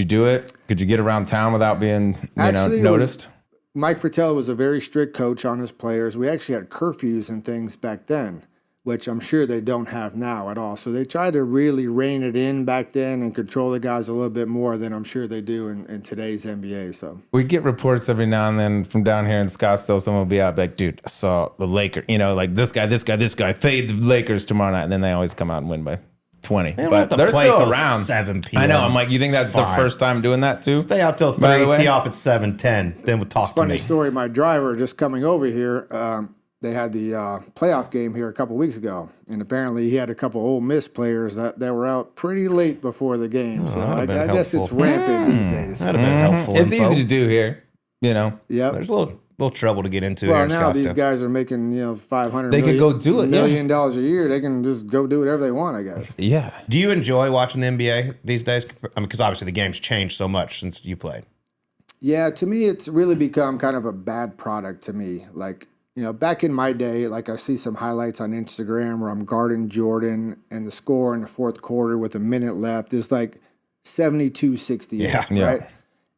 do it? Could you get around town without being noticed? Mike Fratello was a very strict coach on his players. We actually had curfews and things back then, which I'm sure they don't have now at all. So they tried to really rein it in back then and control the guys a little bit more than I'm sure they do in today's NBA. So we get reports every now and then from down here in Scottsdale. Someone will be out like, dude, I saw the Lakers, like this guy, fade the Lakers tomorrow night. And then they always come out and win by 20. But they're still around 7 p.m. I know. I'm like, you think that's the first time doing that too? Stay out till 3, tee off at 7:10. Then we'll talk to me. Funny story. My driver just coming over here, they had the playoff game here a couple weeks ago, and apparently he had a couple Ole Miss players that were out pretty late before the game. So I guess it's rampant these days. That'd have been helpful. It's easy to do here, Yeah. There's a little trouble to get into. Well, here in now Scottsdale. these guys are making $500. They could go do it, $1 million a year. They can just go do whatever they want, I guess. Yeah. Do you enjoy watching the NBA these days? I mean, because obviously the game's changed so much since you played. Yeah, to me, it's really become kind of a bad product to me. Like, back in my day, like I see some highlights on Instagram where I'm guarding Jordan and the score in the fourth quarter with a minute left is like 72-68, right?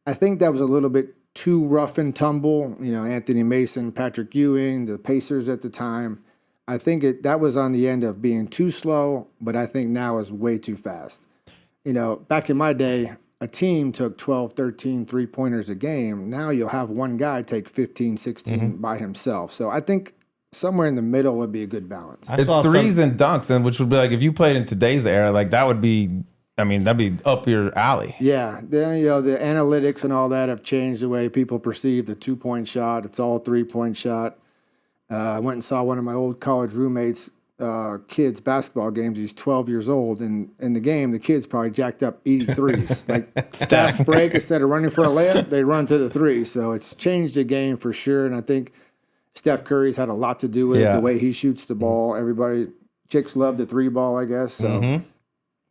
I think that was a little bit too rough and tumble. Anthony Mason, Patrick Ewing, the Pacers at the time. I think that was on the end of being too slow, but I think now is way too fast. Back in my day, a team took 12, 13 three-pointers a game. Now you'll have one guy take 15, 16 by himself. So I think somewhere in the middle would be a good balance. It's threes and dunks, and which would be like if you played in today's era, like that would be, that'd be up your alley. Yeah. Then, the analytics and all that have changed the way people perceive the 2-point shot. It's all 3-point shot. I went and saw one of my old college roommates' kids' basketball games. He's 12 years old, and in the game, the kids probably jacked up 83s. Like fast break, instead of running for a layup, they run to the 3. So it's changed the game for sure. And I think Steph Curry's had a lot to do with it, the way he shoots the ball. Chicks love the 3-ball, I guess. So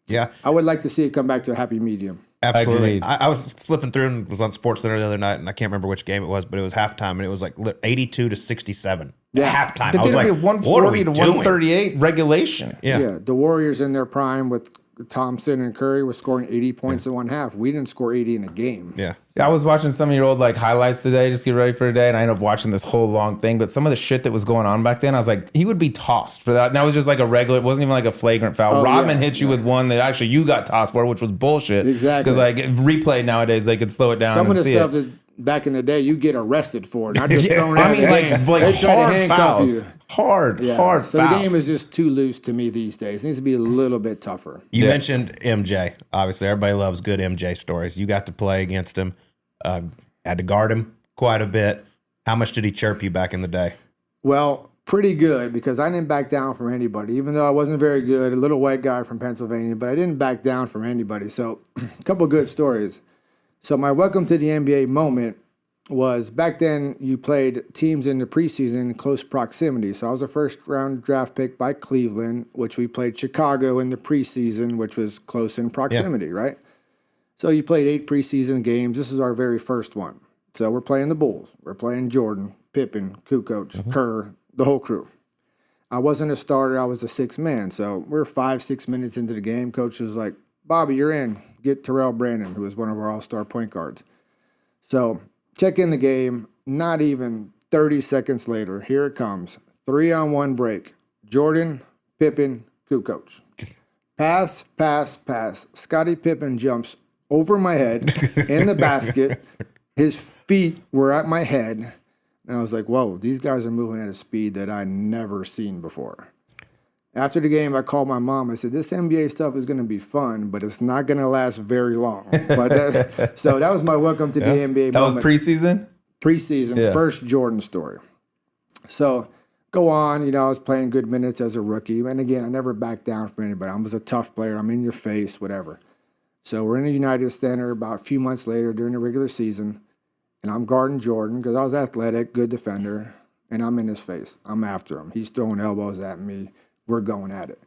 yeah, I would like to see it come back to a happy medium. Absolutely. I was flipping through and was on SportsCenter the other night, and I can't remember which game it was, but it was halftime, and it was like 82-67. Yeah. Halftime. But I was like, be 140 to 138 regulation. Yeah. The Warriors in their prime with Thompson and Curry was scoring 80 points in one half. We didn't score 80 in a game. Yeah. I was watching some of your old highlights today, just get ready for today, and I ended up watching this whole long thing. But some of the shit that was going on back then, I was like, he would be tossed for that. And that was just like a regular, it wasn't even like a flagrant foul. Rodman hit you with one that actually you got tossed for, which was bullshit. Exactly. Because replay nowadays, they could slow it down. Some and of the see stuff it. that back in the day, you get arrested for, not just thrown out. I mean, like they try to hard handcuff fouls. you. Hard So fouls. the game is just too loose to me these days. It needs to be a little bit tougher. You mentioned MJ. Obviously, everybody loves good MJ stories. You got to play against him. Had to guard him quite a bit. How much did he chirp you back in the day? Well, pretty good, because I didn't back down from anybody, even though I wasn't very good, a little white guy from Pennsylvania, but I didn't back down from anybody. So a couple good stories. So my welcome to the NBA moment was back then you played teams in the preseason in close proximity. So I was a first-round draft pick by Cleveland, which we played Chicago in the preseason, which was close in proximity, right? So you played 8 preseason games. This is our very first one. So we're playing the Bulls. We're playing Jordan, Pippen, Kukoc, Kerr, the whole crew. I wasn't a starter. I was a 6th man. So we're 5-6 minutes into the game. Coach was like, Bobby, you're in. Get Terrell Brandon, who was one of our all-star point guards. So check in the game. Not even 30 seconds later, here it comes. 3-on-1 break. Jordan, Pippen, Kukoc. Pass, pass, pass. Scottie Pippen jumps over my head in the basket. His feet were at my head. And I was like, whoa, these guys are moving at a speed that I never seen before. After the game, I called my mom. I said, this NBA stuff is going to be fun, but it's not going to last very long. So that was my welcome to the NBA That moment. was preseason? Preseason, first Jordan story. So go on, I was playing good minutes as a rookie. And again, I never backed down from anybody. I was a tough player. I'm in your face, whatever. So we're in the United Center about a few months later during the regular season. and I'm guarding Jordan because I was athletic, good defender, and I'm in his face. I'm after him. He's throwing elbows at me. We're going at it.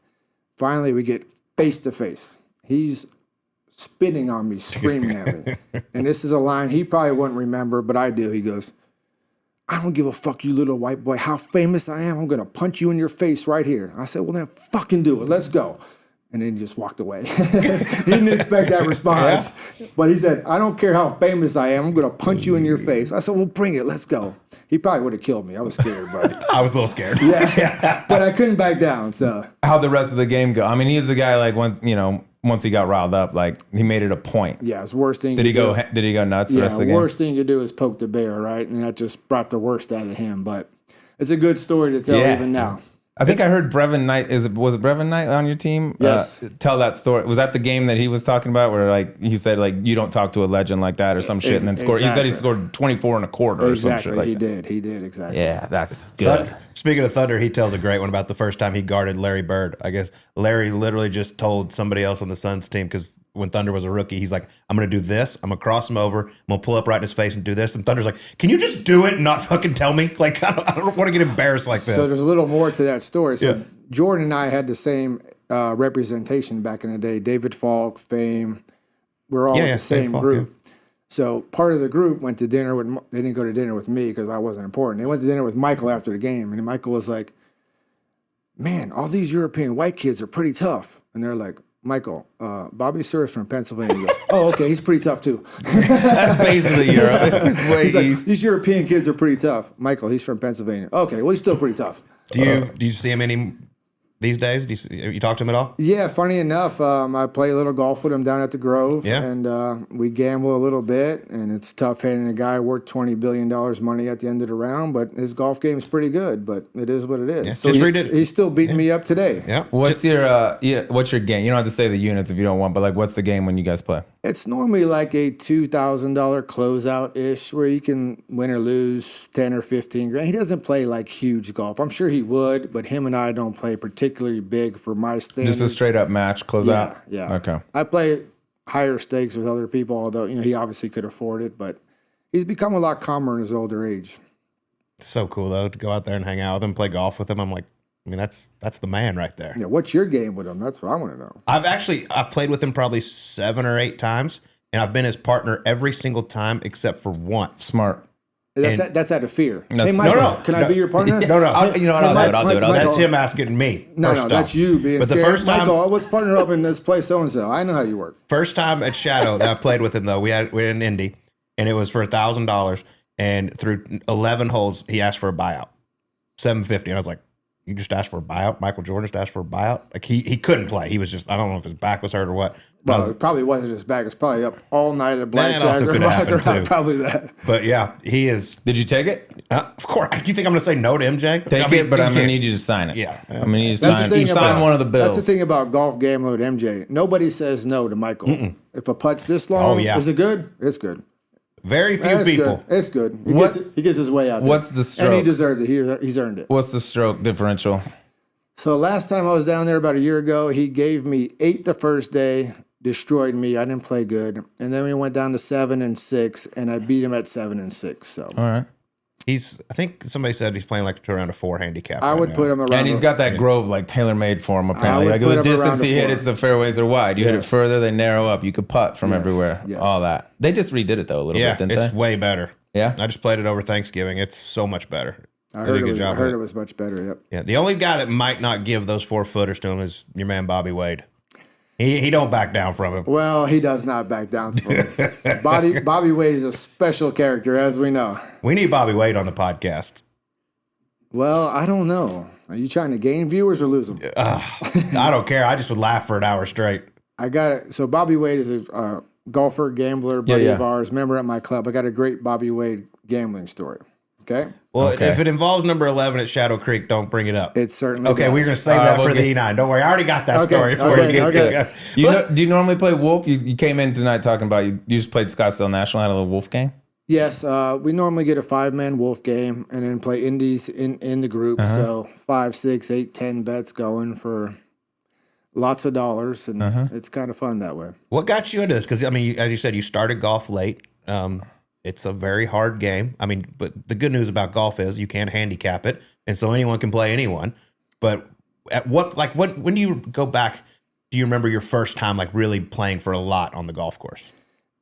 Finally, we get face to face. He's spitting on me, screaming at me. And this is a line he probably wouldn't remember, but I do. He goes, I don't give a fuck, you little white boy, how famous I am. I'm going to punch you in your face right here. I said, well, then fucking do it. Let's go. And then he just walked away. He didn't expect that response. But he said, I don't care how famous I am. I'm going to punch you in your face. I said, well, bring it. Let's go. He probably would have killed me. I was scared, but I was a little scared. yeah. But I couldn't back down. So How'd the rest of the game go? I mean, he's the guy like once he got riled up, like he made it a point. yeah, it's the worst thing. Did he go nuts the rest of the the game? worst thing you do is poke the bear, right? And that just brought the worst out of him. But it's a good story to tell even now. I think I heard Brevin Knight. Was it Brevin Knight on your team? Yes. Tell that story. Was that the game that he was talking about, where like he said like you don't talk to a legend like that or some shit, and then scored? He said he scored 24 and a quarter or some shit like he that. did. He did exactly. Yeah, that's good. Speaking of Thunder, he tells a great one about the first time he guarded Larry Bird. I guess Larry literally just told somebody else on the Suns team, because when Thunder was a rookie, he's like, I'm going to do this. I'm going to cross him over. I'm going to pull up right in his face and do this. And Thunder's like, can you just do it and not fucking tell me? Like, I don't want to get embarrassed like this. So there's a little more to that story. So Jordan and I had the same representation back in the day. David Falk, Fame. We're all the same Falk, group. So part of the group went to dinner with, they didn't go to dinner with me because I wasn't important. They went to dinner with Michael after the game. And Michael was like, man, all these European white kids are pretty tough. And they're like, Michael, Bobby Sura's from Pennsylvania. He goes, oh, okay, he's pretty tough too. That's basically Europe. It's way He's like, east. these European kids are pretty tough. Michael, he's from Pennsylvania. Okay, well, he's still pretty tough. Do you see him any these days? You talk to him at all? Yeah, funny enough, I play a little golf with him down at the Grove, Yeah. and we gamble a little bit, and it's tough hitting a guy worth $20 billion money at the end of the round, but his golf game is pretty good, but it is what it is. Yeah. So Just read it. he's still beating me up today. Yeah. What's your game? You don't have to say the units if you don't want, but like what's the game when you guys play? It's normally like a $2,000 closeout-ish where you can win or lose 10 or 15 grand. He doesn't play like huge golf. I'm sure he would, but him and I don't play particularly big for my standards. Just a straight up match, close out? Yeah. Okay. I play higher stakes with other people, although he obviously could afford it, but he's become a lot calmer in his older age. It's so cool though to go out there and hang out with him, play golf with him. I'm like, I mean, that's the man right there. Yeah, what's your game with him? That's what I want to know. I've played with him probably 7 or 8 times, and I've been his partner every single time except for once. Smart. That's out of fear. That's- Hey, Michael, No, can I be your partner? No. I'll do it. I'll do it. That's him asking me. No, first that's off. you being But scared. the first time, Michael, let's partner up in this place so-and-so. I know how you work. first time at Shadow that I played with him though, we were in Indy, and it was for $1,000, and through 11 holes he asked for a buyout, $750, and I was like, you just asked for a buyout? Michael Jordan just asked for a buyout? Like he couldn't play. He was just, I don't know if his back was hurt or what. Well, it probably wasn't his back. It's probably up all night at blackjack also or could have happened, baccarat. too. Probably that. But yeah, he is. Did you take it? Of course. Do you think I'm going to say no to MJ? Take it, but I'm going to need you to sign it. Yeah. I'm going to need you to That's the sign, thing sign one of the bills. That's the thing about golf gambling with MJ. Nobody says no to Michael. If a putt's this long, is it good? It's good. Very few It's people. good. It's good. What- He gets his way out there. what's the stroke? And he deserves it. He's earned it. What's the stroke differential? So last time I was down there about a year ago, he gave me 8 the first day, destroyed me. I didn't play good. And then we went down to 7 and 6, and I beat him at 7 and 6. So All right. I think somebody said he's playing like around a 4 handicap. I right would now. put him around. And he's got that grove like tailor made for him apparently. would Like put the him distance around he a hit, 4. it's the fairways are wide. You hit it Yes. further, they narrow up. You could putt from Yes, everywhere. yes. All that. They just redid it though a little Yeah, bit, didn't it's they? way better. Yeah? I just played it over Thanksgiving. It's so much better. I Did a heard, good it was, job I heard with it was much better. Yep. Yeah, the only guy that might not give those 4-footers to him is your man Bobby Wade. He don't back down from him. Well, he does not back down from him. Bobby Wade is a special character, as we know. We need Bobby Wade on the podcast. Well, I don't know. Are you trying to gain viewers or lose them? I don't care. I just would laugh for an hour straight. I got it. So Bobby Wade is a golfer, gambler, buddy of ours, member at my club. I got a great Bobby Wade gambling story. Okay? Well, Okay. if it involves number 11 at Shadow Creek, don't bring it up. It certainly Okay, does. we're going to save All that right, for we'll the get- E9. Don't worry. I already got that Okay, story before okay, we get okay. to it. Do you normally play Wolf? You came in tonight talking about you just played Scottsdale National, had a little Wolf game? Yes, we normally get a 5-man wolf game and then play indies in the group. So 5, 6, 8, 10 bets going for lots of dollars, and it's kind of fun that way. What got you into this? Because, I mean, as you said, you started golf late. It's a very hard game. I mean, but the good news about golf is you can't handicap it, and so anyone can play anyone. But at when do you go back? Do you remember your first time like really playing for a lot on the golf course?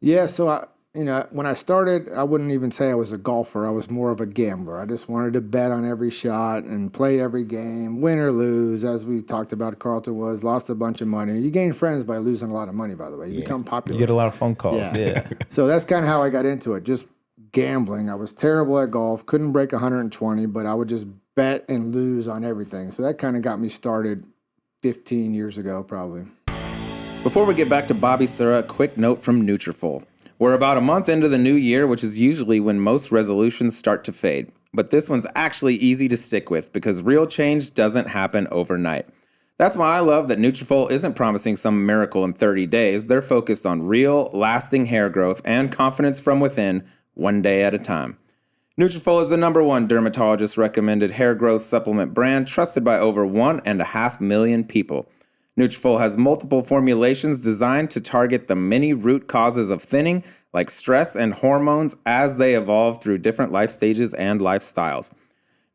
Yeah, so when I started, I wouldn't even say I was a golfer. I was more of a gambler. I just wanted to bet on every shot and play every game, win or lose. As we talked about, Carlton lost a bunch of money. You gain friends by losing a lot of money, by the way. You become popular. You get a lot of phone calls. Yeah. So that's kind of how I got into it, just gambling. I was terrible at golf, couldn't break 120, but I would just bet and lose on everything. So that kind of got me started 15 years ago, probably. Before we get back to Bobby Sura, a quick note from Nutrfol. We're about a month into the new year, which is usually when most resolutions start to fade. But this one's actually easy to stick with because real change doesn't happen overnight. That's why I love that Nutrfol isn't promising some miracle in 30 days. They're focused on real, lasting hair growth and confidence from within, one day at a time. Nutrfol is the #1 dermatologist-recommended hair growth supplement brand trusted by over 1.5 million people. Nutrfol has multiple formulations designed to target the many root causes of thinning, like stress and hormones, as they evolve through different life stages and lifestyles.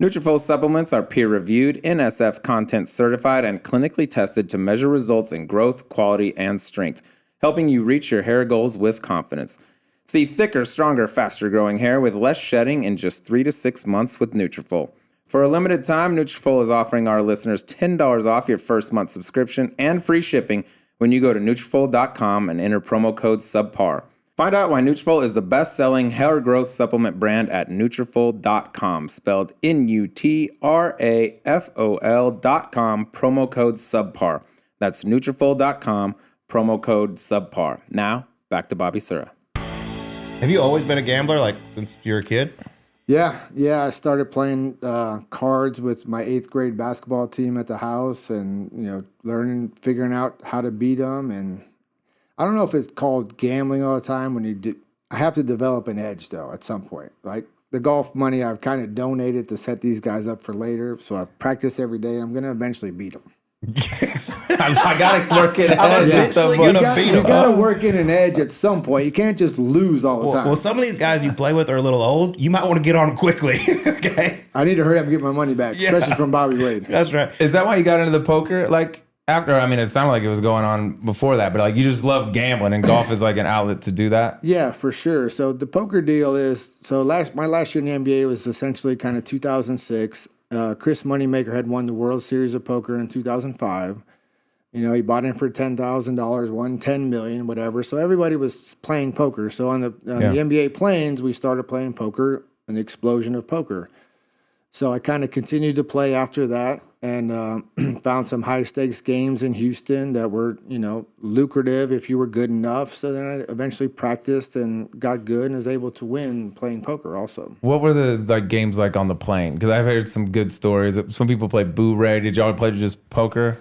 Nutrfol supplements are peer-reviewed, NSF content certified, and clinically tested to measure results in growth, quality, and strength, helping you reach your hair goals with confidence. See thicker, stronger, faster-growing hair with less shedding in just 3 to 6 months with Nutrfol. For a limited time, Nutrfol is offering our listeners $10 off your first month subscription and free shipping when you go to Nutrfol.com and enter promo code SUBPAR. Find out why Nutrfol is the best-selling hair growth supplement brand at Nutrfol.com, spelled Nutrafol.com, promo code SUBPAR. That's Nutrfol.com, promo code SUBPAR. Now, back to Bobby Sura. Have you always been a gambler, like since you were a kid? Yeah. I started playing cards with my 8th grade basketball team at the house, and figuring out how to beat them. And I don't know if it's called gambling all the time. I have to develop an edge though at some point. Like the golf money, I've kind of donated to set these guys up for later. So I practice every day, and I'm gonna eventually beat them. I gotta work it out. You gotta work in an edge at some point. You can't just lose all the time. Well, some of these guys you play with are a little old. You might want to get on quickly. Okay. I need to hurry up and get my money back, especially from Bobby Wade. That's right. Is that why you got into the poker? Like after, I mean, it sounded like it was going on before that, but like you just love gambling, and golf is like an outlet to do that. Yeah, for sure. So the poker deal is my last year in the NBA was essentially kind of 2006. Chris Moneymaker had won the World Series of Poker in 2005. He bought in for $10,000, won $10 million, whatever. So everybody was playing poker. So on the NBA planes, we started playing poker, an explosion of poker. So I kind of continued to play after that, and found some high stakes games in Houston that were, lucrative if you were good enough. So then I eventually practiced and got good and was able to win playing poker also. What were the games like on the plane? Because I've heard some good stories. Some people play Boo-Ray. Did y'all play just poker?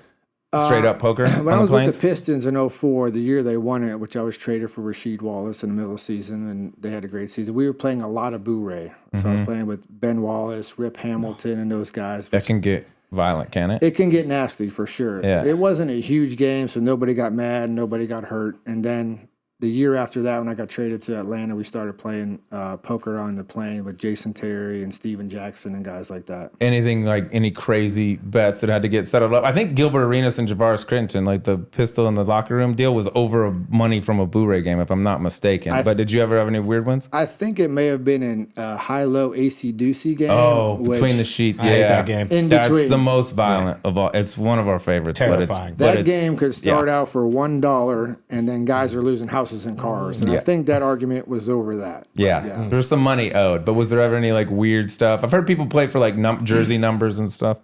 Straight up poker? When I was with the Pistons in 2004, the year they won it, which I was traded for Rasheed Wallace in the middle of the season, and they had a great season. We were playing a lot of Boo-Ray. So I was playing with Ben Wallace, Rip Hamilton, and those guys. That can get violent, can it? It can get nasty for sure. Yeah. It wasn't a huge game, so nobody got mad, nobody got hurt. And then the year after that, when I got traded to Atlanta, we started playing poker on the plane with Jason Terry and Steven Jackson and guys like that. Anything like any crazy bets that had to get settled up? I think Gilbert Arenas and Javaris Crittenton, like the pistol in the locker room deal, was over money from a Boo-Ray game, if I'm not mistaken. But did you ever have any weird ones? I think it may have been in a high-low AC-Ducey game. Oh, between the sheets. I hate that game. That's the most violent of all. It's one of our favorites. Terrifying. That game could start out for $1, and then guys are losing houses and cars. And I think that argument was over that. Yeah. There's some money owed, but was there ever any like weird stuff? I've heard people play for like jersey numbers and stuff.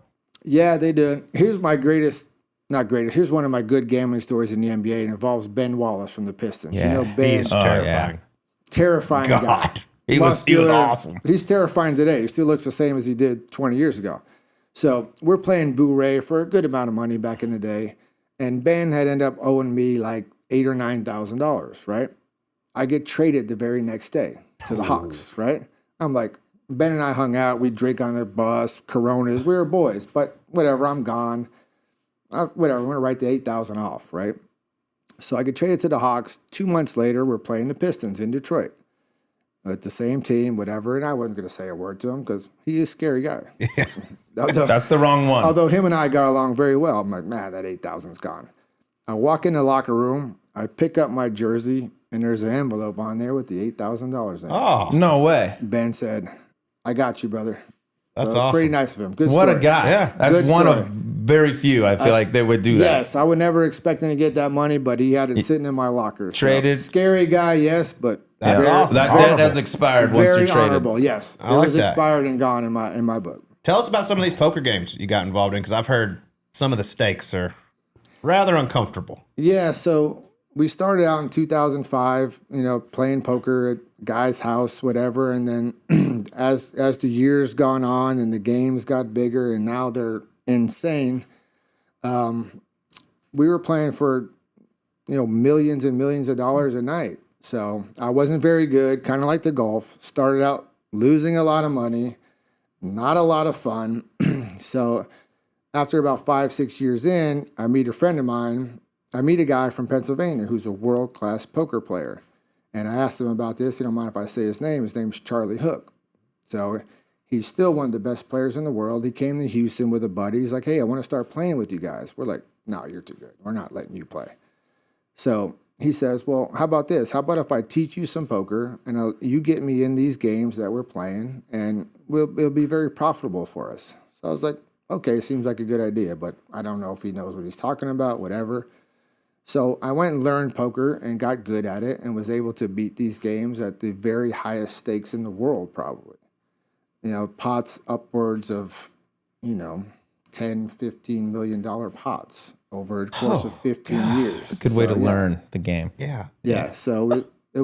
Yeah, they did. Here's my here's one of my good gambling stories in the NBA. It involves Ben Wallace from the Pistons. Yeah. Ben He's terrifying. Terrifying guy. He was awesome. He's terrifying today. He still looks the same as he did 20 years ago. So we're playing Boo-Ray for a good amount of money back in the day. And Ben had ended up owing me like $8,000 or $9,000, right? I get traded the very next day to the Hawks, right? I'm like, Ben and I hung out. We drink on their bus, Coronas. We were boys, but whatever, I'm gone. Whatever, I'm going to write the $8,000 off, right? So I get traded to the Hawks. 2 months later, we're playing the Pistons in Detroit. with the same team, whatever. And I wasn't going to say a word to him because he is a scary guy. That's the wrong one. Although him and I got along very well. I'm like, man, that 8,000's gone. I walk in the locker room. I pick up my jersey, and there's an envelope on there with the $8,000 in it. Oh, No way. Ben said, I got you, brother. that's So, awesome. pretty nice of him. Good What story. a guy. Yeah. That's Good one story. of very few I feel like they would do that. Yes, I would never expect him to get that money, but he had it sitting in my locker. So, Traded. scary guy, yes, but That's very, awesome. That Honorable. has expired once very you're traded. honorable. Yes, I it like was that. expired and gone in my book. Tell us about some of these poker games you got involved in, because I've heard some of the stakes are rather uncomfortable. Yeah, so we started out in 2005, playing poker at guy's house, whatever, and then as the years gone on and the games got bigger and now they're insane, we were playing for millions and millions of dollars a night. So I wasn't very good, kind of like the golf. Started out losing a lot of money, not a lot of fun. So after about 5-6 years in, I meet a friend of mine. I meet a guy from Pennsylvania who's a world-class poker player. And I asked him about this. You don't mind if I say his name? His name's Charlie Hook. So he's still one of the best players in the world. He came to Houston with a buddy. He's like, hey, I want to start playing with you guys. We're like, no, you're too good. We're not letting you play. So he says, well, how about this? How about if I teach you some poker and you get me in these games that we're playing and it'll be very profitable for us. So I was like, okay, seems like a good idea, but I don't know if he knows what he's talking about, whatever. So I went and learned poker and got good at it and was able to beat these games at the very highest stakes in the world, probably. Pots upwards of, $10, $15 million pots over the course of 15 years. Good way to learn the game. Yeah. Yeah. So it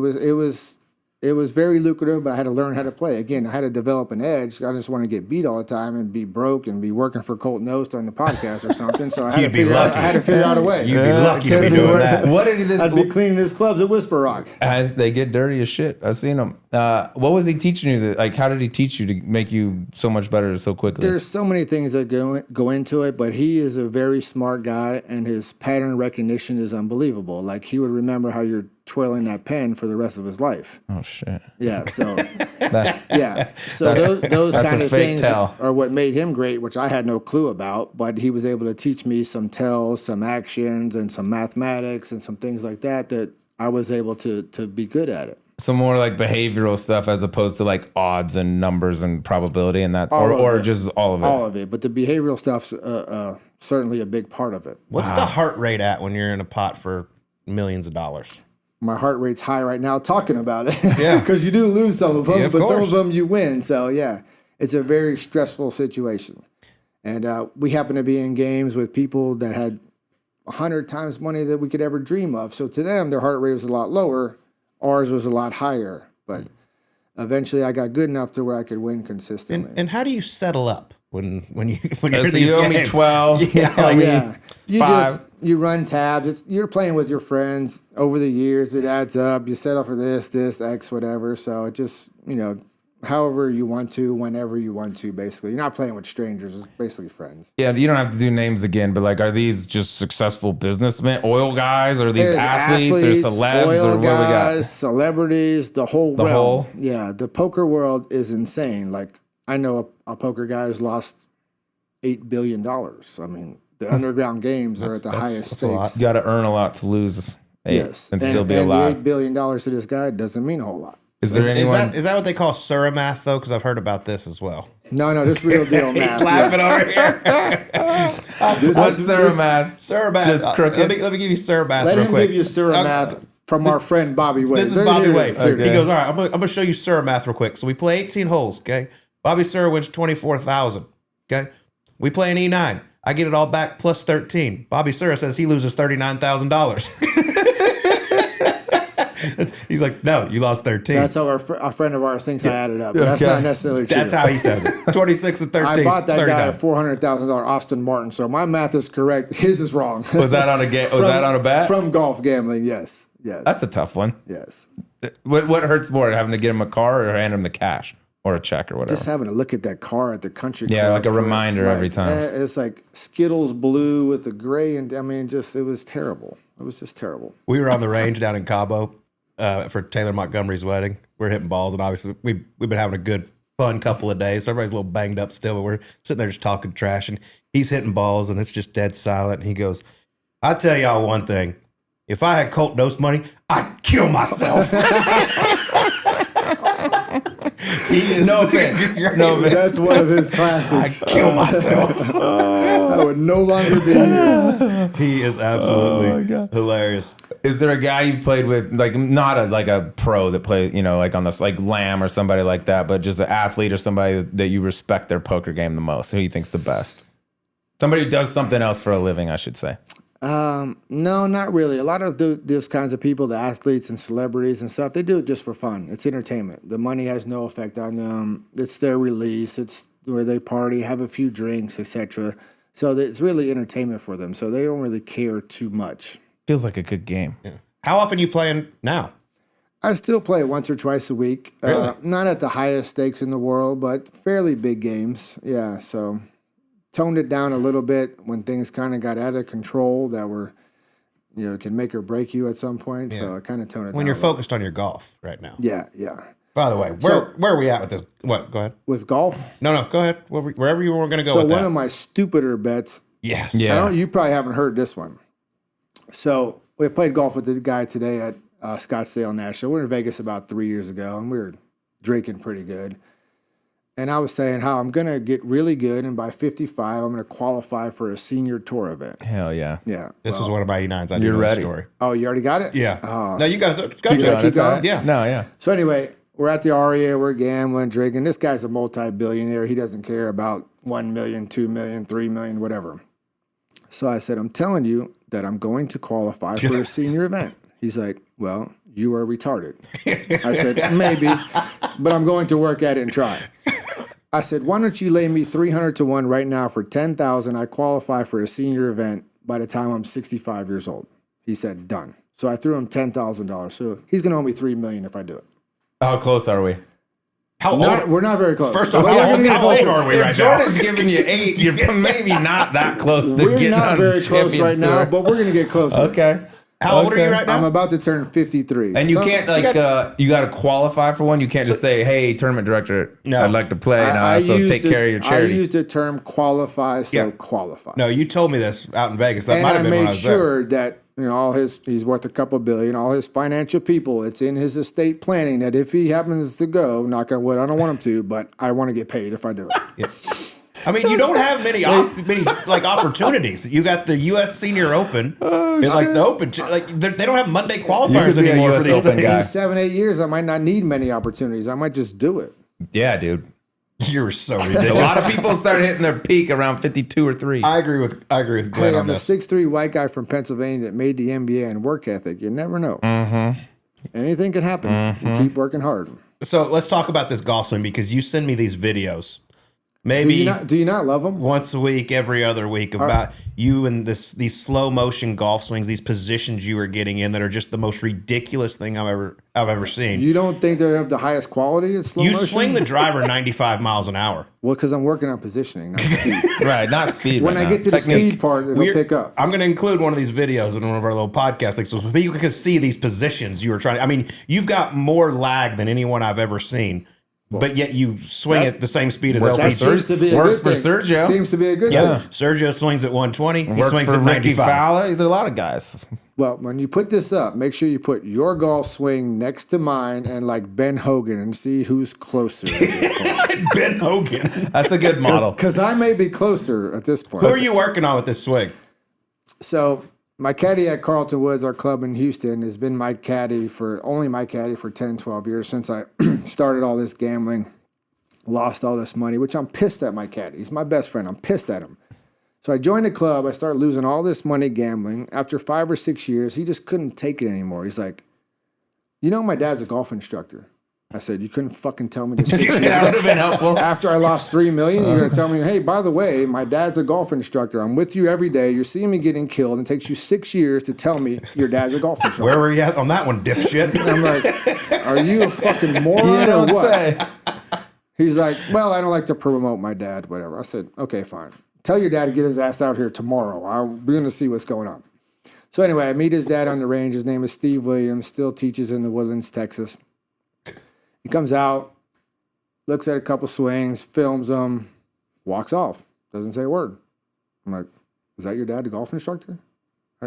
was very lucrative, but I had to learn how to play. Again, I had to develop an edge. I just want to get beat all the time and be broke and be working for Colt and Knost on the podcast or something. So I had, I had to figure out a way. You'd be lucky to be doing that. What did he? I'd be cleaning his clubs at Whisper Rock. They get dirty as shit. I've seen them. What was he teaching you? Like, how did he teach you to make you so much better so quickly? There's so many things that go into it, but he is a very smart guy, and his pattern recognition is unbelievable. Like, he would remember how you're twirling that pen for the rest of his life. Oh shit. Yeah. So That- yeah. So those that's kind a of fake things tell. are what made him great, which I had no clue about. But he was able to teach me some tells, some actions, and some mathematics and some things like that I was able to be good at it. So more like behavioral stuff as opposed to like odds and numbers and probability and that, All of or it. just all of it. All of it. But the behavioral stuff's certainly a big part of it. What's the heart rate at when you're in a pot for millions of dollars? My heart rate's high right now talking about it. Yeah. Because you do lose some of them, Yeah, of but some course. of them you win. So, yeah, it's a very stressful situation. And we happen to be in games with people that had 100 times money that we could ever dream of. So to them, their heart rate was a lot lower. Ours was a lot higher. But eventually I got good enough to where I could win consistently. And how do you settle up when you're in So these you owe me games? 12. Yeah, I mean, Yeah. You 5. you run tabs. You're playing with your friends over the years. It adds up. You settle for this, X, whatever. So it just, however you want to, whenever you want to, basically. You're not playing with strangers. It's basically friends. Yeah, you don't have to do names again, but like, are these just successful businessmen, oil guys, or are these There's athletes or celebs, oil or what we got? guys, celebrities, the whole realm. whole? Yeah, the poker world is insane. Like, I know a poker guy has lost $8 billion. I mean, the underground games are at the highest that's a lot. stakes. You got to earn a lot to lose Yes, and still be and alive. the $8 billion to this guy doesn't mean a whole lot. Is there anyone? Is that what they call suramath though? Because I've heard about this as well. No, this real deal math. Laughing over here. What's Suramath? Suramath. Just crooked. Let me give you suramath Let real him quick. give you Suramath from our friend Bobby Wade. This is Here Bobby it Wade. is. Here it He is. goes, all right, I'm gonna show you suramath real quick. So we play 18 holes, okay? Bobby Sura wins 24,000. Okay? We play an E9. I get it all back plus 13. Bobby Sura says he loses $39,000. He's like, no, you lost 13. That's how a friend of ours thinks I added up. But that's not necessarily true. That's how he says it. 26 and 13. I bought that guy a 39. $400,000 Austin Martin, so my math is correct. His is wrong. Was that on a game? Was that on a bet? From golf gambling, yes. That's a tough one. Yes. What hurts more, having to get him a car or hand him the cash or a check or whatever? Just having to look at that car at the country Yeah, club like a for, reminder every time. It's like Skittles blue with the gray, and I mean, it was terrible. It was just terrible. We were on the range down in Cabo. for Taylor Montgomery's wedding. We're hitting balls, and obviously we've been having a good, fun couple of days. So everybody's a little banged up still, but we're sitting there just talking trash, and he's hitting balls, and it's just dead silent. And he goes, "I'll tell y'all one thing. If I had Colt Knost money, I'd kill myself." He is no offense. No offense. That's one of his classics. I'd kill myself. I would no longer be here. He is absolutely hilarious. Is there a guy you've played with, like not a pro that plays, like on this, like Lamb or somebody like that, but just an athlete or somebody that you respect their poker game the most? Who do you think's the best? Somebody who does something else for a living, I should say. No, not really. A lot of those kinds of people, the athletes and celebrities and stuff, they do it just for fun. It's entertainment. The money has no effect on them. It's their release. It's where they party, have a few drinks, etc. So it's really entertainment for them. So they don't really care too much. Feels like a good game. Yeah. How often are you playing now? I still play once or twice a week. Really? Not at the highest stakes in the world, but fairly big games. Yeah, so toned it down a little bit when things kind of got out of control that were, can make or break you at some point. Yeah. So I kind of toned it down. When you're focused on your golf right now. Yeah. By the way, where are we at with this? What? Go ahead. With golf? No, go ahead. Wherever you were going to go so with that. So one of my stupider bets. Yes. Yeah. You probably haven't heard this one. So we played golf with the guy today at Scottsdale National. We were in Vegas about 3 years ago, and we were drinking pretty good. And I was saying how I'm going to get really good, and by 55, I'm going to qualify for a senior tour event. Hell yeah. Yeah. This was one of my E9s. I do You're know ready. the story. Oh, you already got it? Yeah. Oh, No, you guys go. Keep going? Yeah. No, yeah. So anyway, we're at the REA, we're gambling, drinking. This guy's a multi-billionaire. He doesn't care about 1 million, 2 million, 3 million, whatever. So I said, I'm telling you that I'm going to qualify for a senior event. He's like, well, you are retarded. I said, maybe, but I'm going to work at it and try. I said, why don't you lay me 300 to 1 right now for 10,000? I qualify for a senior event by the time I'm 65 years old. He said, done. So I threw him $10,000. So he's going to owe me $3 million if I do it. How close are we? How old? We're not very close. First off, how old are we right now? Jordan's giving you 8. You're maybe not that close to We're getting not on very the close Champions right now, Tour. but we're going to get closer. Okay. How old are you right now? I'm about to turn 53. And you can't you got to qualify for one. You can't just say, "Hey, tournament director, I'd like to play now, so take care of your charity." I used the term qualify, qualify. No, you told me this out in Vegas. That might have been when I was there. And I made sure that he's worth a couple billion. All his financial people, it's in his estate planning that if he happens to go, knock on wood, I don't want him to, but I want to get paid if I do it. Yeah. I mean, you don't have many opportunities. You got the U.S. Senior Open, and the Open. They don't have Monday qualifiers be a anymore US for these Open things. guy. In 7-8 years, I might not need many opportunities. I might just do it. Yeah, dude. You're so A ridiculous. lot of people start hitting their peak around 52 or 3. I agree with Glenn Hey, on I'm a this. 6'3" white guy from Pennsylvania that made the NBA and work ethic. You never know. Mm-hmm. Anything can happen. Mm-hmm. You keep working hard. So let's talk about this golf swing because you send me these videos. Maybe Do you not love them? once a week, every other week, about you and these slow motion golf swings, these positions you are getting in that are just the most ridiculous thing I've ever seen. You don't think they have the highest quality at slow You motion? swing the driver 95 miles an hour. Well, because I'm working on positioning, not speed. Right, not speed. When right I now. get to the Technique. speed part, it'll pick up. I'm going to include one of these videos in one of our little podcasts, so people can see these positions you were trying. I mean, you've got more lag than anyone I've ever seen, but yet you swing at the same speed as Works LP. for seems to be a Works good for thing. Sergio. Seems to be a good Yeah, thing. Sergio swings at 120. He Works swings for at Ricky 95. Fowler. There are a lot of guys. Well, when you put this up, make sure you put your golf swing next to mine and like Ben Hogan and see who's closer at this point. Ben Hogan. That's a good model. Because I may be closer at this point. Who are you working on with this swing? So my caddy at Carlton Woods, our club in Houston, has been my caddy for 10, 12 years since I started all this gambling, lost all this money, which I'm pissed at my caddy. He's my best friend. I'm pissed at him. So I joined the club. I started losing all this money gambling. After 5 or 6 years, he just couldn't take it anymore. He's like, my dad's a golf instructor. I said, you couldn't fucking tell me this. That would have been helpful. After I lost $3 million, you're going to tell me, hey, by the way, my dad's a golf instructor. I'm with you every day. You're seeing me getting killed. And it takes you 6 years to tell me your dad's a golf instructor. Where were you at on that one, dipshit? And I'm like, are you a fucking moron You or don't what? say. He's like, well, I don't like to promote my dad, whatever. I said, okay, fine. Tell your dad to get his ass out here tomorrow. We're going to see what's going on. So anyway, I meet his dad on the range. His name is Steve Williams, still teaches in the Woodlands, Texas. He comes out, looks at a couple swings, films them, walks off, doesn't say a word. I'm like, is that your dad, the golf instructor?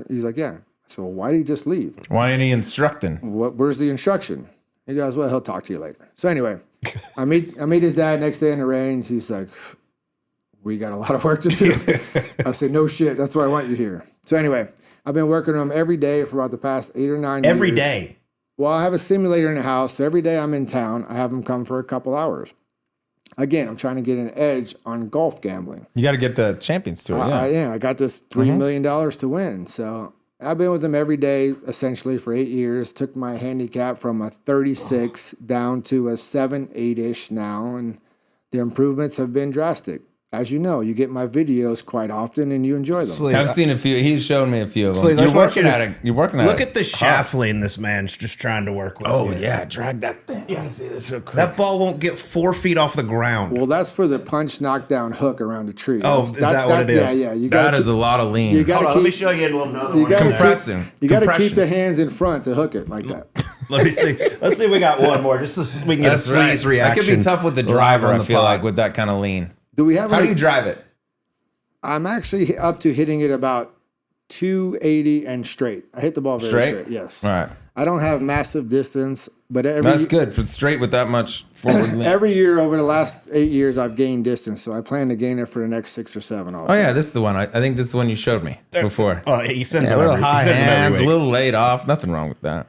He's like, yeah. I said, well, why did he just leave? Why ain't he instructing? Where's the instruction? He goes, well, he'll talk to you later. So anyway, I meet his dad next day in the range. He's like, we got a lot of work to do. I said, no shit. That's why I want you here. So anyway, I've been working on him every day for about the past 8 or 9 years. Every day. Well, I have a simulator in the house. So every day I'm in town, I have him come for a couple hours. Again, I'm trying to get an edge on golf gambling. You got to get the Champions Tour. I got this $3 million to win. So I've been with him every day, essentially, for 8 years. Took my handicap from a 36 down to a 7, 8-ish now. And the improvements have been drastic. As you know, you get my videos quite often and you enjoy them. I've seen a few. He's shown me a few of them. Sleaze, You're working at it. You're working at it. Look at the shaftling this man's just trying to work with. Oh, yeah. Drag that thing. Let me see this real quick. That ball won't get 4 feet off the ground. Well, that's for the punch knockdown hook around the tree. Oh, is that what it is? Yeah. That is a lot of lean. You gotta let me show you a little nose. You gotta Compressing. You got to Compression. keep the hands in front to hook it like that. Let me see. Let's see if we got one more, just so we can get That's a right. Sleaze reaction. That could be tough with the live driver, on I the feel pod. like, with that kind of lean. Do we have? How do you drive it? I'm actually up to hitting it about 280 and straight. I hit the ball very straight. Yes. All right. I don't have massive distance, but That's good for straight with that much forward lean. every year over the last 8 years, I've gained distance. So I plan to gain it for the next 6 or 7 also. Oh, yeah. This is the one. I think this is the one you showed me before. Oh, he sends A them little every, high he sends them hands, every a week. little laid off. Nothing wrong with that.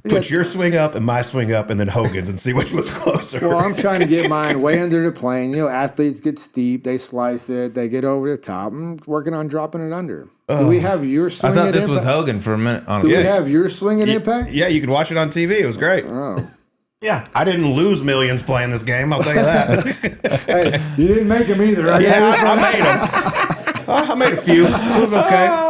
Put your swing up and my swing up, and then Hogan's, and see which one's closer. Well, I'm trying to get mine way under the plane. You know, athletes get steep, they slice it, they get over the top. I'm working on dropping it under. Do we have your swing I thought at this was impact? Hogan for a minute, Do honestly. we have your swing at impact? Yeah, you could watch it on TV. It was great. Oh. Yeah, I didn't lose millions playing this game. I'll tell you that. Hey, you didn't make them either. Right? Yeah, I made them. I made a few. It was okay.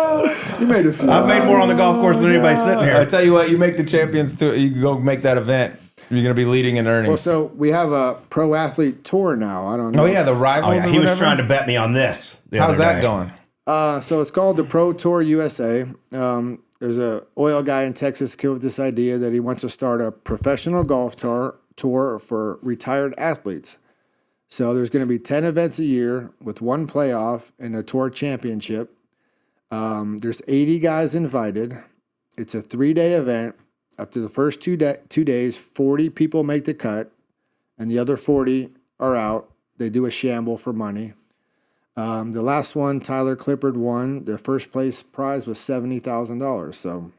You made a few. I've made more on the golf course than anybody sitting I here. tell you what, you make the Champions Tour, you can go make that event. You're going to be leading in earnings. Well, so we have a pro athlete tour now. I don't know. Oh, yeah, the Rivals Oh, yeah, or he was whatever? trying to bet me on this. How's that going? So it's called the Pro Tour USA. There's a oil guy in Texas came up with this idea that he wants to start a professional golf tour for retired athletes. So there's going to be 10 events a year with one playoff and a tour championship. There's 80 guys invited. It's a 3-day event. After the first 2 days, 40 people make the cut, and the other 40 are out. They do a shamble for money. The last one, Tyler Clippard won. The first place prize was $70,000. So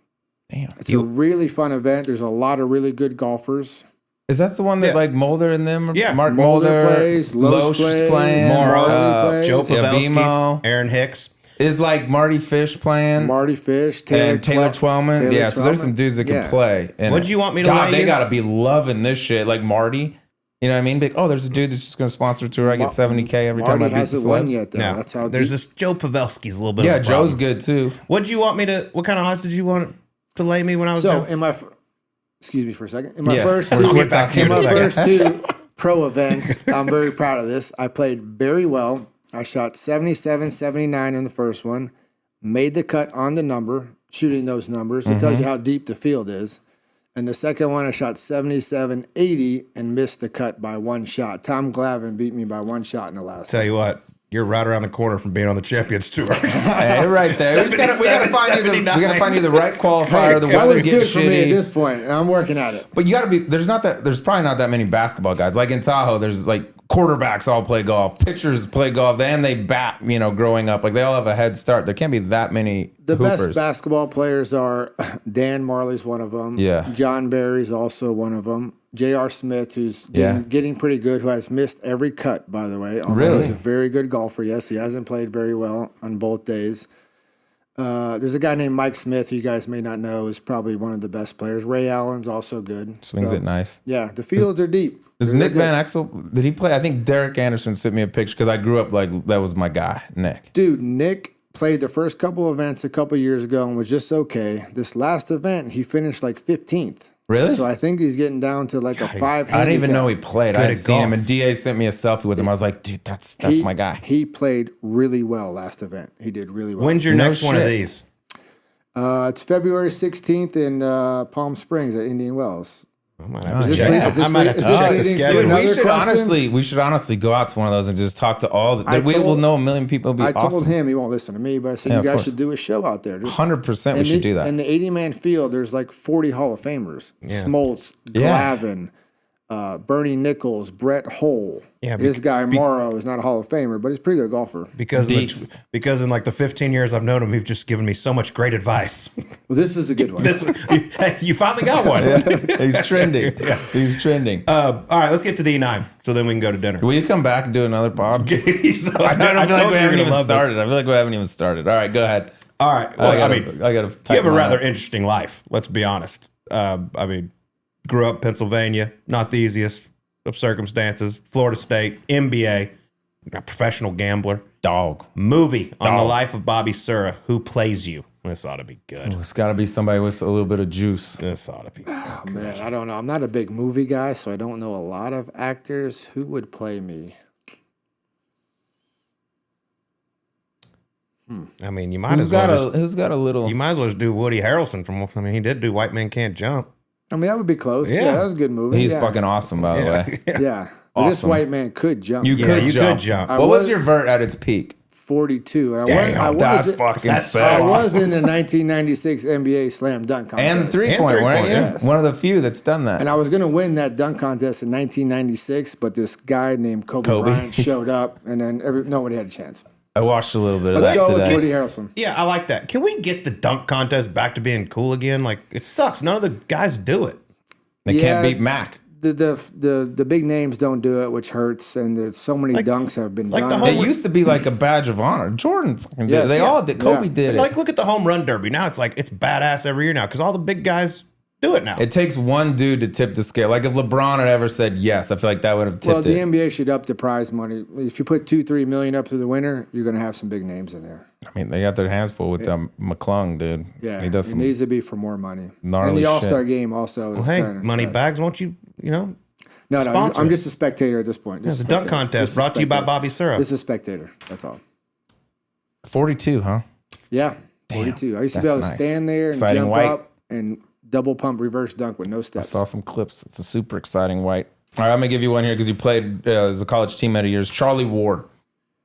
Damn. it's a really fun event. There's a lot of really good golfers. Is that the one that like Mulder and them? Yeah. Mark Mulder Mulder plays, Loesch plays, is playing. Morrow plays. Joe Pavelski, Bimo. Aaron Hicks. Is like Marty Fish playing? Marty Fish, and Taylor Twellman. Taylor Yeah, so there's Twellman. some dudes that can Yeah. play. And What'd you want me to God, lay they you? got to be loving this shit. Like Marty. You know what I mean? Like, oh, there's a dude that's just going to sponsor a tour. I get $70K every time I Marty beat the hasn't won celebs. yet, though. No, That's how there's deep- this Joe Pavelski's a little bit Yeah, of a problem. Joe's good too. What'd you want me to, what kind of odds did you want to lay me when I was So down? in my, excuse me for a second. In my Yeah. first We're- two, we're talking in in a my second. first 2 pro events, I'm very proud of this. I played very well. I shot 77, 79 in the first one. Made the cut on the number, shooting those numbers. It tells you how deep the field is. And the second one, I shot 77, 80 and missed the cut by 1 shot. Tom Glavine beat me by 1 shot in the last. Tell you what, you're right around the corner from being on the Champions Tour. Hey, right there. We gotta find you the right qualifier. The That weather was good gets for me at shitty. this point, and I'm working at it. But you got to be. There's probably not that many basketball guys. Like in Tahoe, there's like quarterbacks all play golf, pitchers play golf, and they bat. You know, growing up, like they all have a head start. There can't be that many. The hoopers. best basketball players are Dan Marley's one of them. Yeah. John Barry's also one of them. J.R. Smith, who's getting pretty good, who has missed every cut, by the way. Although Really? He's a very good golfer. Yes, he hasn't played very well on both days. There's a guy named Mike Smith, who you guys may not know, is probably one of the best players. Ray Allen's also good. Swings So, it nice. Yeah, the fields are deep. Is Really Nick good. Van Exel? Did he play? I think Derek Anderson sent me a picture because I grew up like that was my guy, Nick. Dude, Nick played the first couple events a couple years ago and was just okay. This last event, he finished like 15th. Really? So I think he's getting down to like a 5 I didn't even handicap. know he played. I good had at seen him, golf. and Da sent me a selfie with him. I was like, dude, that's my guy. He played really well last event. He did really well. When's your No next one of shit. these? It's February 16th in Palm Springs at Indian Wells. I might have to Is this check. lead- is this I might have lead- to is this check the leading to schedule. another We should honestly go out to one of those and just talk to all. We'll know a million people. It'll be I told awesome. him he won't listen to me, but I said Yeah, you of guys course. should do a show out there. 100%. We should do that. In the 80-man field, there's like 40 Hall of Famers. Yeah. Smoltz, Yeah. Glavine, Bernie Nichols, Brett Hull. Yeah, This guy Morrow is not a Hall of Famer, but he's a pretty good golfer. Because in like the 15 years I've known him, he's just given me so much great advice. Well, this is a good one. You finally got one. He's trending. He's trending. All right, let's get to the E9, so then we can go to dinner. Will you come back and do another pod? I I feel like we haven't even started. I feel like we haven't even started. All right, go ahead. All right. Well, I gotta. you have a rather interesting life. Let's be honest. Grew up Pennsylvania, not the easiest of circumstances. Florida State, NBA, a professional gambler. Dog. Movie on the life of Bobby Sura. Who plays you? This ought to be good. It's got to be somebody with a little bit of juice. This ought to be good. Oh, man, I don't know. I'm not a big movie guy, so I don't know a lot of actors. Who would play me? I mean, you might Who's as well got a little? you might as well just do Woody Harrelson from. I mean, he did do White Man Can't Jump. I mean, that would be close. Yeah. Yeah, that was a good movie. He's yeah. fucking awesome, by the way. Yeah. But this Awesome. white man could jump. You Yeah, could you jump. could jump. What was your vert at its peak? 42. And Damn, That's fucking That's so sick. I was awesome. in the 1996 NBA slam dunk contest. And the 3-point, And weren't you? 3-point, yes. One of the few that's done that. And I was going to win that dunk contest in 1996, but this guy named Kobe Bryant showed up, and then nobody had a chance. I watched a little bit of Let's that go with today. Woody Harrelson. Yeah, I like that. Can we get the dunk contest back to being cool again? Like, it sucks. None of the guys do it. They Yeah. can't beat Mac. The big names don't do it, which hurts, and so many dunks have been like the done. whole- It used to be like a badge of honor. Jordan fucking did it. Yes. They all did. Kobe Yeah. did it. Like, look at the home run derby. Now it's like, it's badass every year now because all the big guys do it now. It takes one dude to tip the scale. Like if LeBron had ever said yes, I feel like that would have tipped Well, the it. NBA should up the prize money. If you put $2-3 million up to the winner, you're going to have some big names in there. I mean, they got their hands full with McClung, dude. Yeah, he does it some. needs to be for more money. gnarly And the All-Star shit. game also is Hey, kind of money bags, won't you, No, sponsor I'm it. just a spectator at this point. Just the a dunk spectator. contest Just a brought to you by spectator. Bobby Sura. This is a spectator. That's all. 42, huh? Yeah, 42. I used to be that's able to nice. stand there and Exciting jump white. up and double pump reverse dunk with no I steps. saw some clips. It's a super exciting white. All right, I'm going to give you one here because you played as a college teammate of yours. Charlie Ward.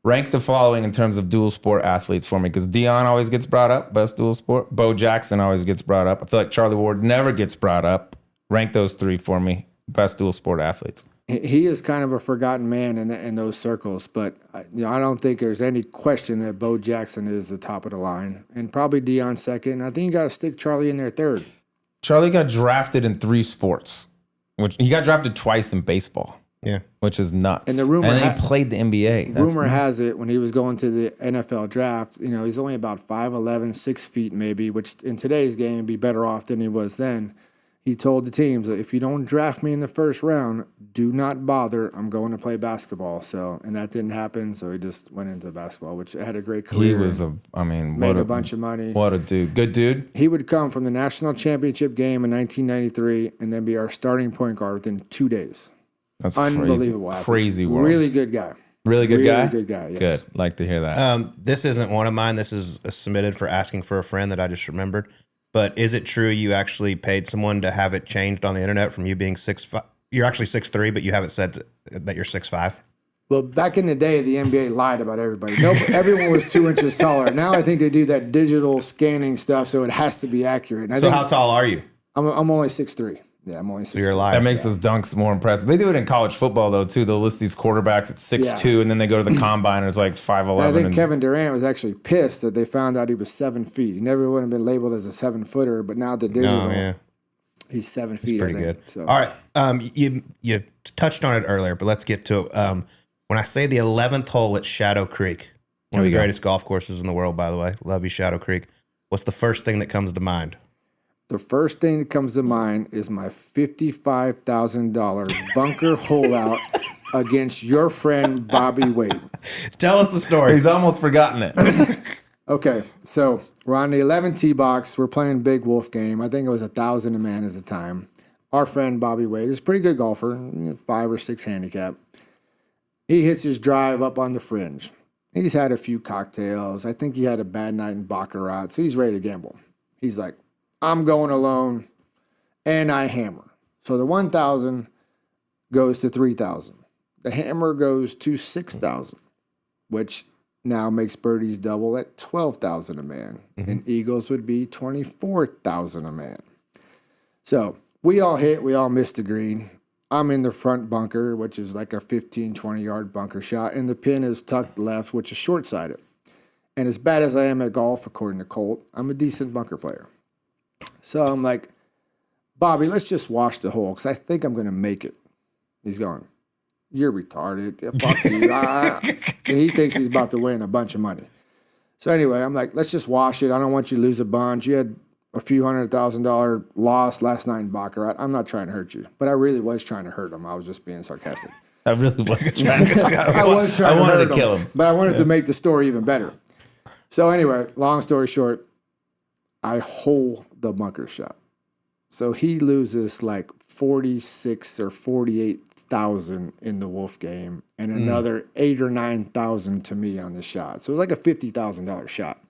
Rank the following in terms of dual sport athletes for me because Dion always gets brought up, best dual sport. Bo Jackson always gets brought up. I feel like Charlie Ward never gets brought up. Rank those three for me, best dual sport athletes. He is kind of a forgotten man in those circles, but I don't think there's any question that Bo Jackson is the top of the line, and probably Dion second. I think you got to stick Charlie in there third. Charlie got drafted in 3 sports, which he got drafted twice in baseball, yeah. which is nuts. And the rumor and ha- he played the NBA. That's Rumor has it when he was going to the NFL draft, he's only about 5'11", 6 feet maybe, which in today's game would be better off than he was then. He told the teams, if you don't draft me in the first round, do not bother. I'm going to play basketball. And that didn't happen. So he just went into basketball, which had a great career. He was made a bunch of money. What a dude. Good dude. He would come from the national championship game in 1993 and then be our starting point guard within 2 days. That's Unbelievable. Crazy, athlete. crazy world. Really good guy. Really good really guy? good guy, yes. Good. Like to hear that. This isn't one of mine. This is submitted for asking for a friend that I just remembered. But is it true you actually paid someone to have it changed on the internet from you being 6'5"? You're actually 6'3", but you have it said that you're 6'5"? Well, back in the day, the NBA lied about everybody. Everyone was 2 inches taller. Now I think they do that digital scanning stuff, so it has to be accurate. And I So think how tall are you? I'm only 6'3". Yeah, I'm only 6'3". So you're lying. That makes those dunks more impressive. They do it in college football, though, too. They'll list these quarterbacks at 6'2", and then they go to the combine, and it's like 5'11". And I think Kevin Durant was actually pissed that they found out he was 7 feet. He never would have been labeled as a 7-footer, but now the digital, Oh, yeah. he's 7 feet. Pretty I think. good. So. All right. You touched on it earlier, but let's get to it. When I say the 11th hole at Shadow Creek, one of the greatest golf courses in the world, by the way. Love you, Shadow Creek. What's the first thing that comes to mind? The first thing that comes to mind is my $55,000 bunker hole out against your friend Bobby Wade. Tell us the story. He's almost forgotten it. Okay, so we're on the 11 tee box. We're playing Big Wolf game. I think it was 1,000 a man at the time. Our friend Bobby Wade is a pretty good golfer, 5 or 6 handicap. He hits his drive up on the fringe. He's had a few cocktails. I think he had a bad night in Baccarat, so he's ready to gamble. He's like, I'm going alone, and I hammer. So the 1,000 goes to 3,000. The hammer goes to 6,000, which now makes birdies double at 12,000 a man, and eagles would be 24,000 a man. So we all hit, we all missed the green. I'm in the front bunker, which is like a 15, 20-yard bunker shot, and the pin is tucked left, which is short-sided. And as bad as I am at golf, according to Colt, I'm a decent bunker player. So I'm like, Bobby, let's just wash the hole because I think I'm going to make it. He's going, you're retarded. Fuck you. And he thinks he's about to win a bunch of money. So anyway, I'm like, let's just wash it. I don't want you to lose a bunch. You had a few $100,000 loss last night in Baccarat. I'm not trying to hurt you, but I really was trying to hurt him. I was just being sarcastic. I really was trying to. I was trying to hurt him, kill him. But I wanted to make the story even better. So anyway, long story short, I hole the bunker shot. So he loses like 46 or 48,000 in the Wolf game and another 8 or 9,000 to me on the shot. So it was like a $50,000 shot.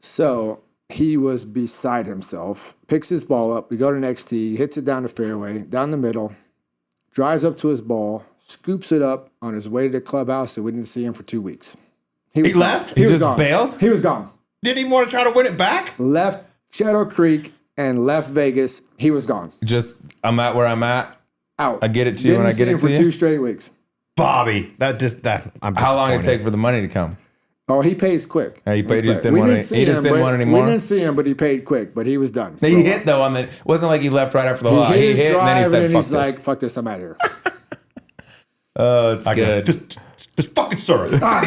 So he was beside himself, picks his ball up. We go to next tee, hits it down the fairway, down the middle, drives up to his ball, scoops it up on his way to the clubhouse, and we didn't see him for 2 weeks. He left? He was just gone. bailed? He was gone. Didn't he want to try to win it back? Left Shadow Creek and left Vegas. He was gone. Just, I'm at where I'm at. Out. I get it to you when I get it to for you. 2 straight weeks. Bobby, I'm How long did it disappointed. take for the money to come? Oh, he pays quick. He paid- He's just quick. didn't We want see he just him, didn't but- want anymore? We didn't see him, but he paid quick. But he was done. He hit though on the. Wasn't like he left right after the hole. He He hit and then he said, "Fuck he's this." like, "Fuck this, I'm out of here." Oh, it's good. Just fucking Sura. I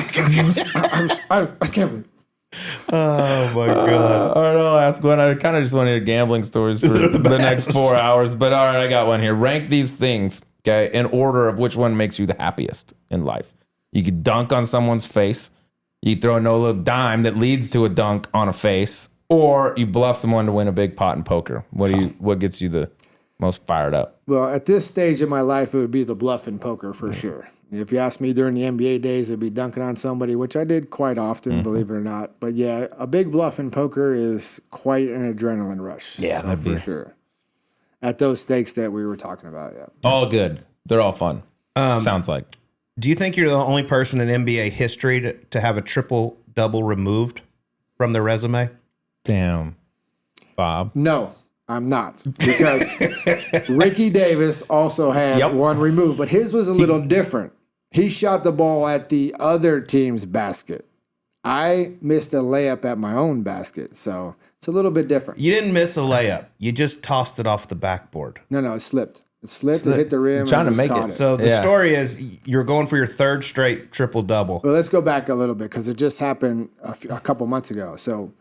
can't believe. Oh my god. All right, I'll ask one. I kind of just want to hear gambling stories for the next 4 hours. But all right, I got one here. Rank these things, okay, in order of which one makes you the happiest in life. You could dunk on someone's face. You throw a no-look dime that leads to a dunk on a face, or you bluff someone to win a big pot in poker. What gets you the most fired up? Well, at this stage in my life, it would be the bluff in poker for sure. If you asked me during the NBA days, it'd be dunking on somebody, which I did quite often, believe it or not. But yeah, a big bluff in poker is quite an adrenaline rush. Yeah, so that'd for be- sure. At those stakes that we were talking about, yeah. All good. They're all fun. Sounds like. Do you think you're the only person in NBA history to have a triple-double removed from their resume? Damn. Bob. No, I'm not. Because Ricky Davis also had one removed, but his was a little different. He shot the ball at the other team's basket. I missed a layup at my own basket, so it's a little bit different. You didn't miss a layup. You just tossed it off the backboard. No, it slipped. It slipped, it hit the rim. Trying and to just make caught it. So the Yeah. story is you're going for your third straight triple-double. Well, let's go back a little bit because it just happened a couple months ago. So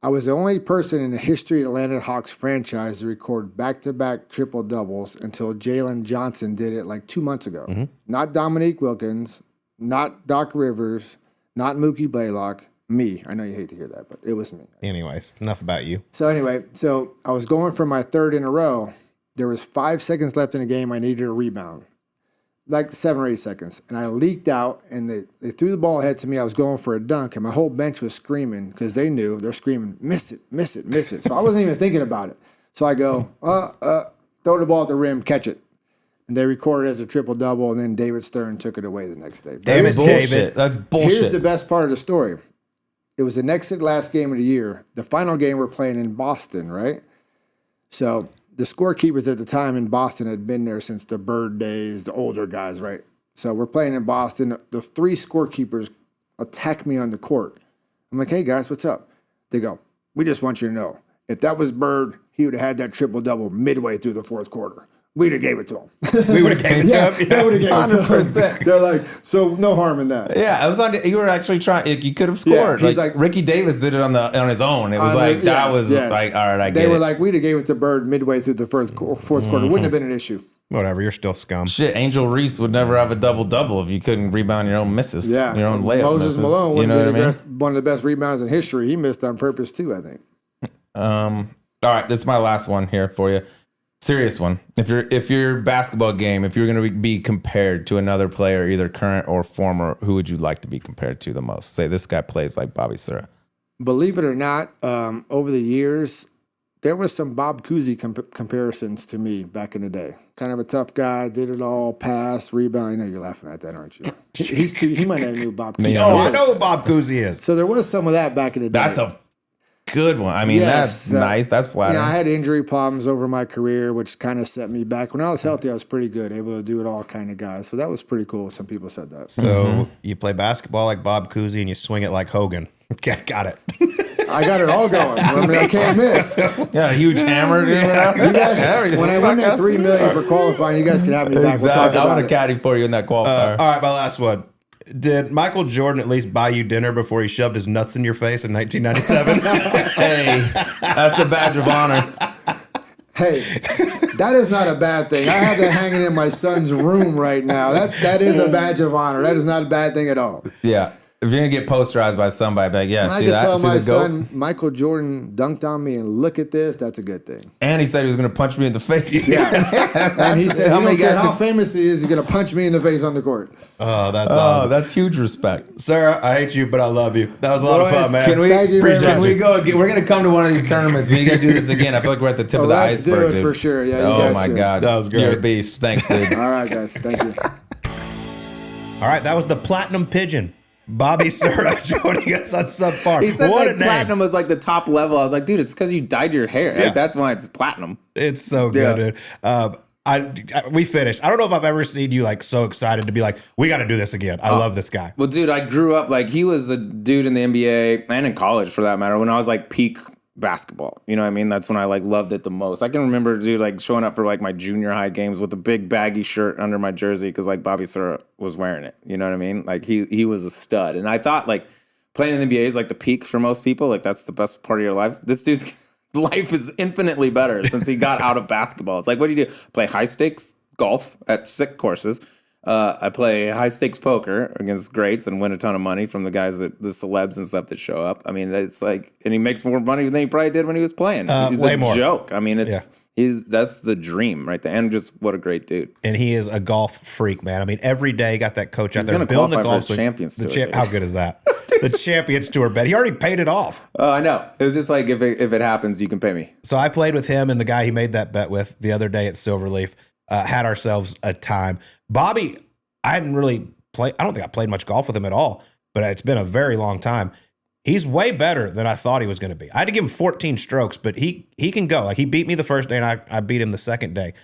I was the only person in the history of the Atlanta Hawks franchise to record back-to-back triple doubles until Jalen Johnson did it like 2 months ago. Not Dominique Wilkins, not Doc Rivers, not Mookie Blaylock, me. I know you hate to hear that, but it was me. Anyways, enough about you. So anyway, I was going for my third in a row. There was 5 seconds left in the game. I needed a rebound, like 7 or 8 seconds. And I leaked out, and they threw the ball ahead to me. I was going for a dunk, and my whole bench was screaming because they knew. They're screaming, miss it, miss it, miss it. So I wasn't even thinking about it. So I go, throw the ball at the rim, catch it. And they recorded it as a triple-double, and then David Stern took it away the next day. David, Bullshit. That's bullshit. Here's the best part of the story. It was the next to last game of the year. The final game we're playing in Boston, right? So the scorekeepers at the time in Boston had been there since the Bird days, the older guys, right? So we're playing in Boston. The 3 scorekeepers attack me on the court. I'm like, hey, guys, what's up? They go, we just want you to know, if that was Bird, he would have had that triple-double midway through the fourth quarter. We'd have gave it to him. We would have gave it to him. They would have gave it to him. 100%. They're like, so no harm in that. Yeah, I was on. You were actually trying. You could have scored. Yeah, he's like like- Ricky Davis did it on his own. It was like that was like, all right, I get They were it. like, we'd have gave it to Bird midway through the fourth quarter. Wouldn't have been an issue. Whatever, you're still scum. Shit, Angel Reese would never have a double-double if you couldn't rebound your own misses. Yeah. Your own layup Moses misses. Malone You wouldn't know be what I mean? one of the best rebounders in history. He missed on purpose too, I think. All right, this is my last one here for you. Serious one. If your basketball game, if you're going to be compared to another player, either current or former, who would you like to be compared to the most? Say this guy plays like Bobby Sura. believe it or not, over the years, there was some Bob Cousy comparisons to me back in the day. Kind of a tough guy, did it all, pass, rebound. I know you're laughing at that, aren't you? He might not know who Bob Cousy is. Oh, I know who Bob Cousy is. So there was some of that back in the day. That's a good one. I mean, that's nice. That's flattering. I had injury problems over my career, which kind of set me back. When I was healthy, I was pretty good, able to do it all kind of guy. So that was pretty cool. Some people said that. So you play basketball like Bob Cousy and you swing it like Hogan. Okay, got it. I got it all going. I mean, I can't miss. Yeah, a huge hammer. You guys, when I win that $3 million for qualifying, you guys can have me back. Exactly. We'll talk I about want it. a caddy for you in that qualifier. All right, my last one. Did Michael Jordan at least buy you dinner before he shoved his nuts in your face in 1997? Hey, that's a badge of honor. Hey, that is not a bad thing. I have that hanging in my son's room right now. That is a badge of honor. That is not a bad thing at all. Yeah. If you're going to get posterized by somebody, like, yeah, When see I can that? tell See my the goat? son Michael Jordan dunked on me and look at this, that's a good thing. And he said he was going to punch me in the face. Yeah. And he said, How you many don't care guys how could- famous he is, he's going to punch me in the face on the court. Oh, that's Oh, awesome. that's huge respect. Sarah, I hate you, but I love you. That was a lot of Boys, fun, man. Can we? Thank you very Can much. we go again? We're going to come to one of these tournaments. We got to do this again. I feel like we're at the tip of the Let's do iceberg. it dude. for sure. Yeah, you Oh guys my should. God, That was great. You're a beast. Thanks, dude. All right, guys. Thank you. All right, that was the Platinum Pigeon. Bobby Sura joining us on Subpar. He said What like a name. platinum was like the top level. I was like, dude, it's because you dyed your hair. Yeah. Like, that's why it's platinum. It's so good, dude. We finished. I don't know if I've ever seen you like so excited to be like, we got to do this again. I love this guy. Well, dude, I grew up like he was a dude in the NBA and in college for that matter. When I was like peak basketball, you know what I mean? That's when I like loved it the most. I can remember, dude, like showing up for like my junior high games with a big baggy shirt under my jersey because like Bobby Sura was wearing it. You know what I mean? Like he was a stud, and I thought like playing in the NBA is like the peak for most people. Like that's the best part of your life. This dude's life is infinitely better since he got out of basketball. It's like, what do you do? Play high stakes golf at sick courses. I play high stakes poker against greats and win a ton of money from the guys the celebs and stuff that show up. I mean, it's like, and he makes more money than he probably did when he was playing. He's way a more. joke. I mean, that's the dream right there. And just what a great dude. And he is a golf freak, man. I mean, every day got that coach out there gonna building the qualify for golf the swing. Champions Tour, dude. How good is that? The Champions Tour bet. He already paid it off. Oh, I know. It was just like, if it happens, you can pay me. So I played with him and the guy he made that bet with the other day at Silverleaf. Had ourselves a time. Bobby, I hadn't really played. I don't think I played much golf with him at all, but it's been a very long time. He's way better than I thought he was going to be. I had to give him 14 strokes, but he can go. Like he beat me the first day and I beat him the second day.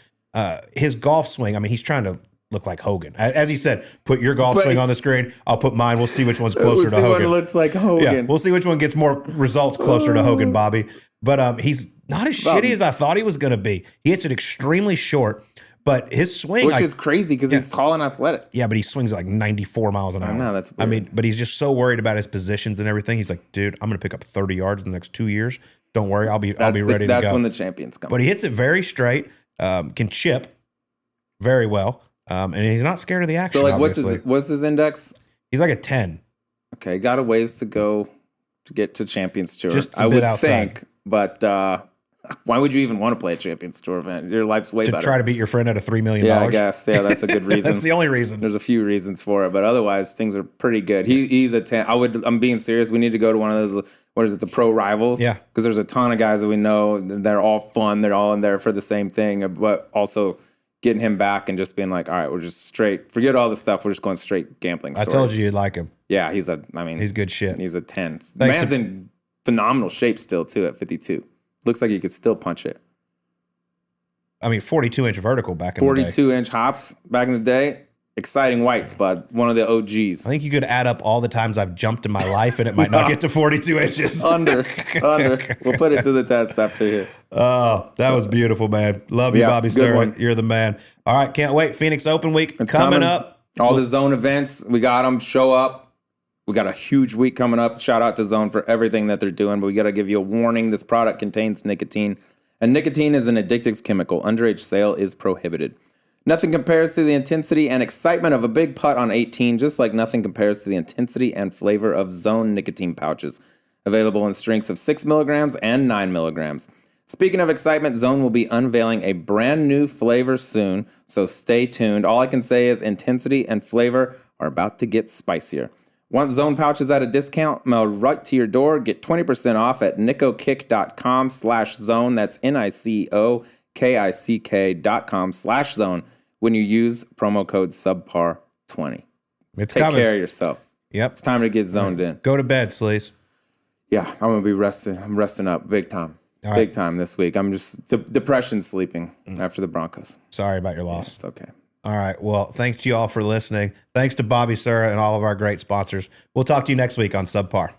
His golf swing, I mean, he's trying to look like Hogan. As he said, put your golf swing on the screen. I'll put mine. We'll see which one's closer to We'll see what Hogan. it looks like Hogan. Yeah, we'll see which one gets more results closer to Hogan, Bobby. But he's not as shitty as I thought he was going to be. He hits it extremely short, but his swing, Which is crazy because he's tall and athletic. yeah, but he swings like 94 miles an hour. know, that's I weird. mean, but he's just so worried about his positions and everything. He's like, dude, I'm going to pick up 30 yards in the next 2 years. Don't worry, I'll be ready to go. That's when the champions come. But he hits it very straight, can chip very well, and he's not scared of the action. So like, obviously. what's his index? He's like a 10. Okay, got a ways to go to get to Champions Tour. Just a I bit would outside. think, but why would you even want to play a Champions Tour event? Your life's way To better. try to beat your friend at a $3 million. Yeah, I guess. Yeah, that's a good reason. That's the only reason. There's a few reasons for it, but otherwise things are pretty good. He's a 10. I'm being serious. We need to go to one of those. What is it? The pro rivals. Yeah. Because there's a ton of guys that we know. They're all fun. They're all in there for the same thing. But also getting him back and just being like, all right, we're just straight. Forget all the stuff. We're just going straight gambling. I told you you'd like him. Yeah, he's good shit. He's a 10. Thanks Man's to- in phenomenal shape still too at 52. Looks like he could still punch it. I mean, 42-inch vertical back in the day. 42-inch hops back in the day. Exciting whites, bud. One of the OGs. I think you could add up all the times I've jumped in my life, and it might not get to 42 inches. Under. We'll put it to the test after here. Oh, that was beautiful, man. Love you, Yeah, Bobby good Sura. one. You're the man. All right, can't wait. Phoenix Open Week It's coming up. All the Zone events, we got them. Show up. We got a huge week coming up. Shout out to Zone for everything that they're doing, but we got to give you a warning. This product contains nicotine, and nicotine is an addictive chemical. Underage sale is prohibited. Nothing compares to the intensity and excitement of a big putt on 18, just like nothing compares to the intensity and flavor of Zone nicotine pouches. Available in strengths of 6 milligrams and 9 milligrams. Speaking of excitement, Zone will be unveiling a brand new flavor soon, so stay tuned. All I can say is intensity and flavor are about to get spicier. Want Zone pouches at a discount? Mailed right to your door. Get 20% off at nicokick.com/zone. That's NICOKICK.com/zone when you use promo code SUBPAR20. It's Take coming. care of yourself. Yep. It's time to get zoned in. Go to bed, Sleaze. Yeah, I'm going to be resting. I'm resting up big time. All Big right. time this week. I'm just depression sleeping after the Broncos. Sorry about your loss. It's okay. All right. Well, thanks to you all for listening. Thanks to Bobby Sura and all of our great sponsors. We'll talk to you next week on Subpar.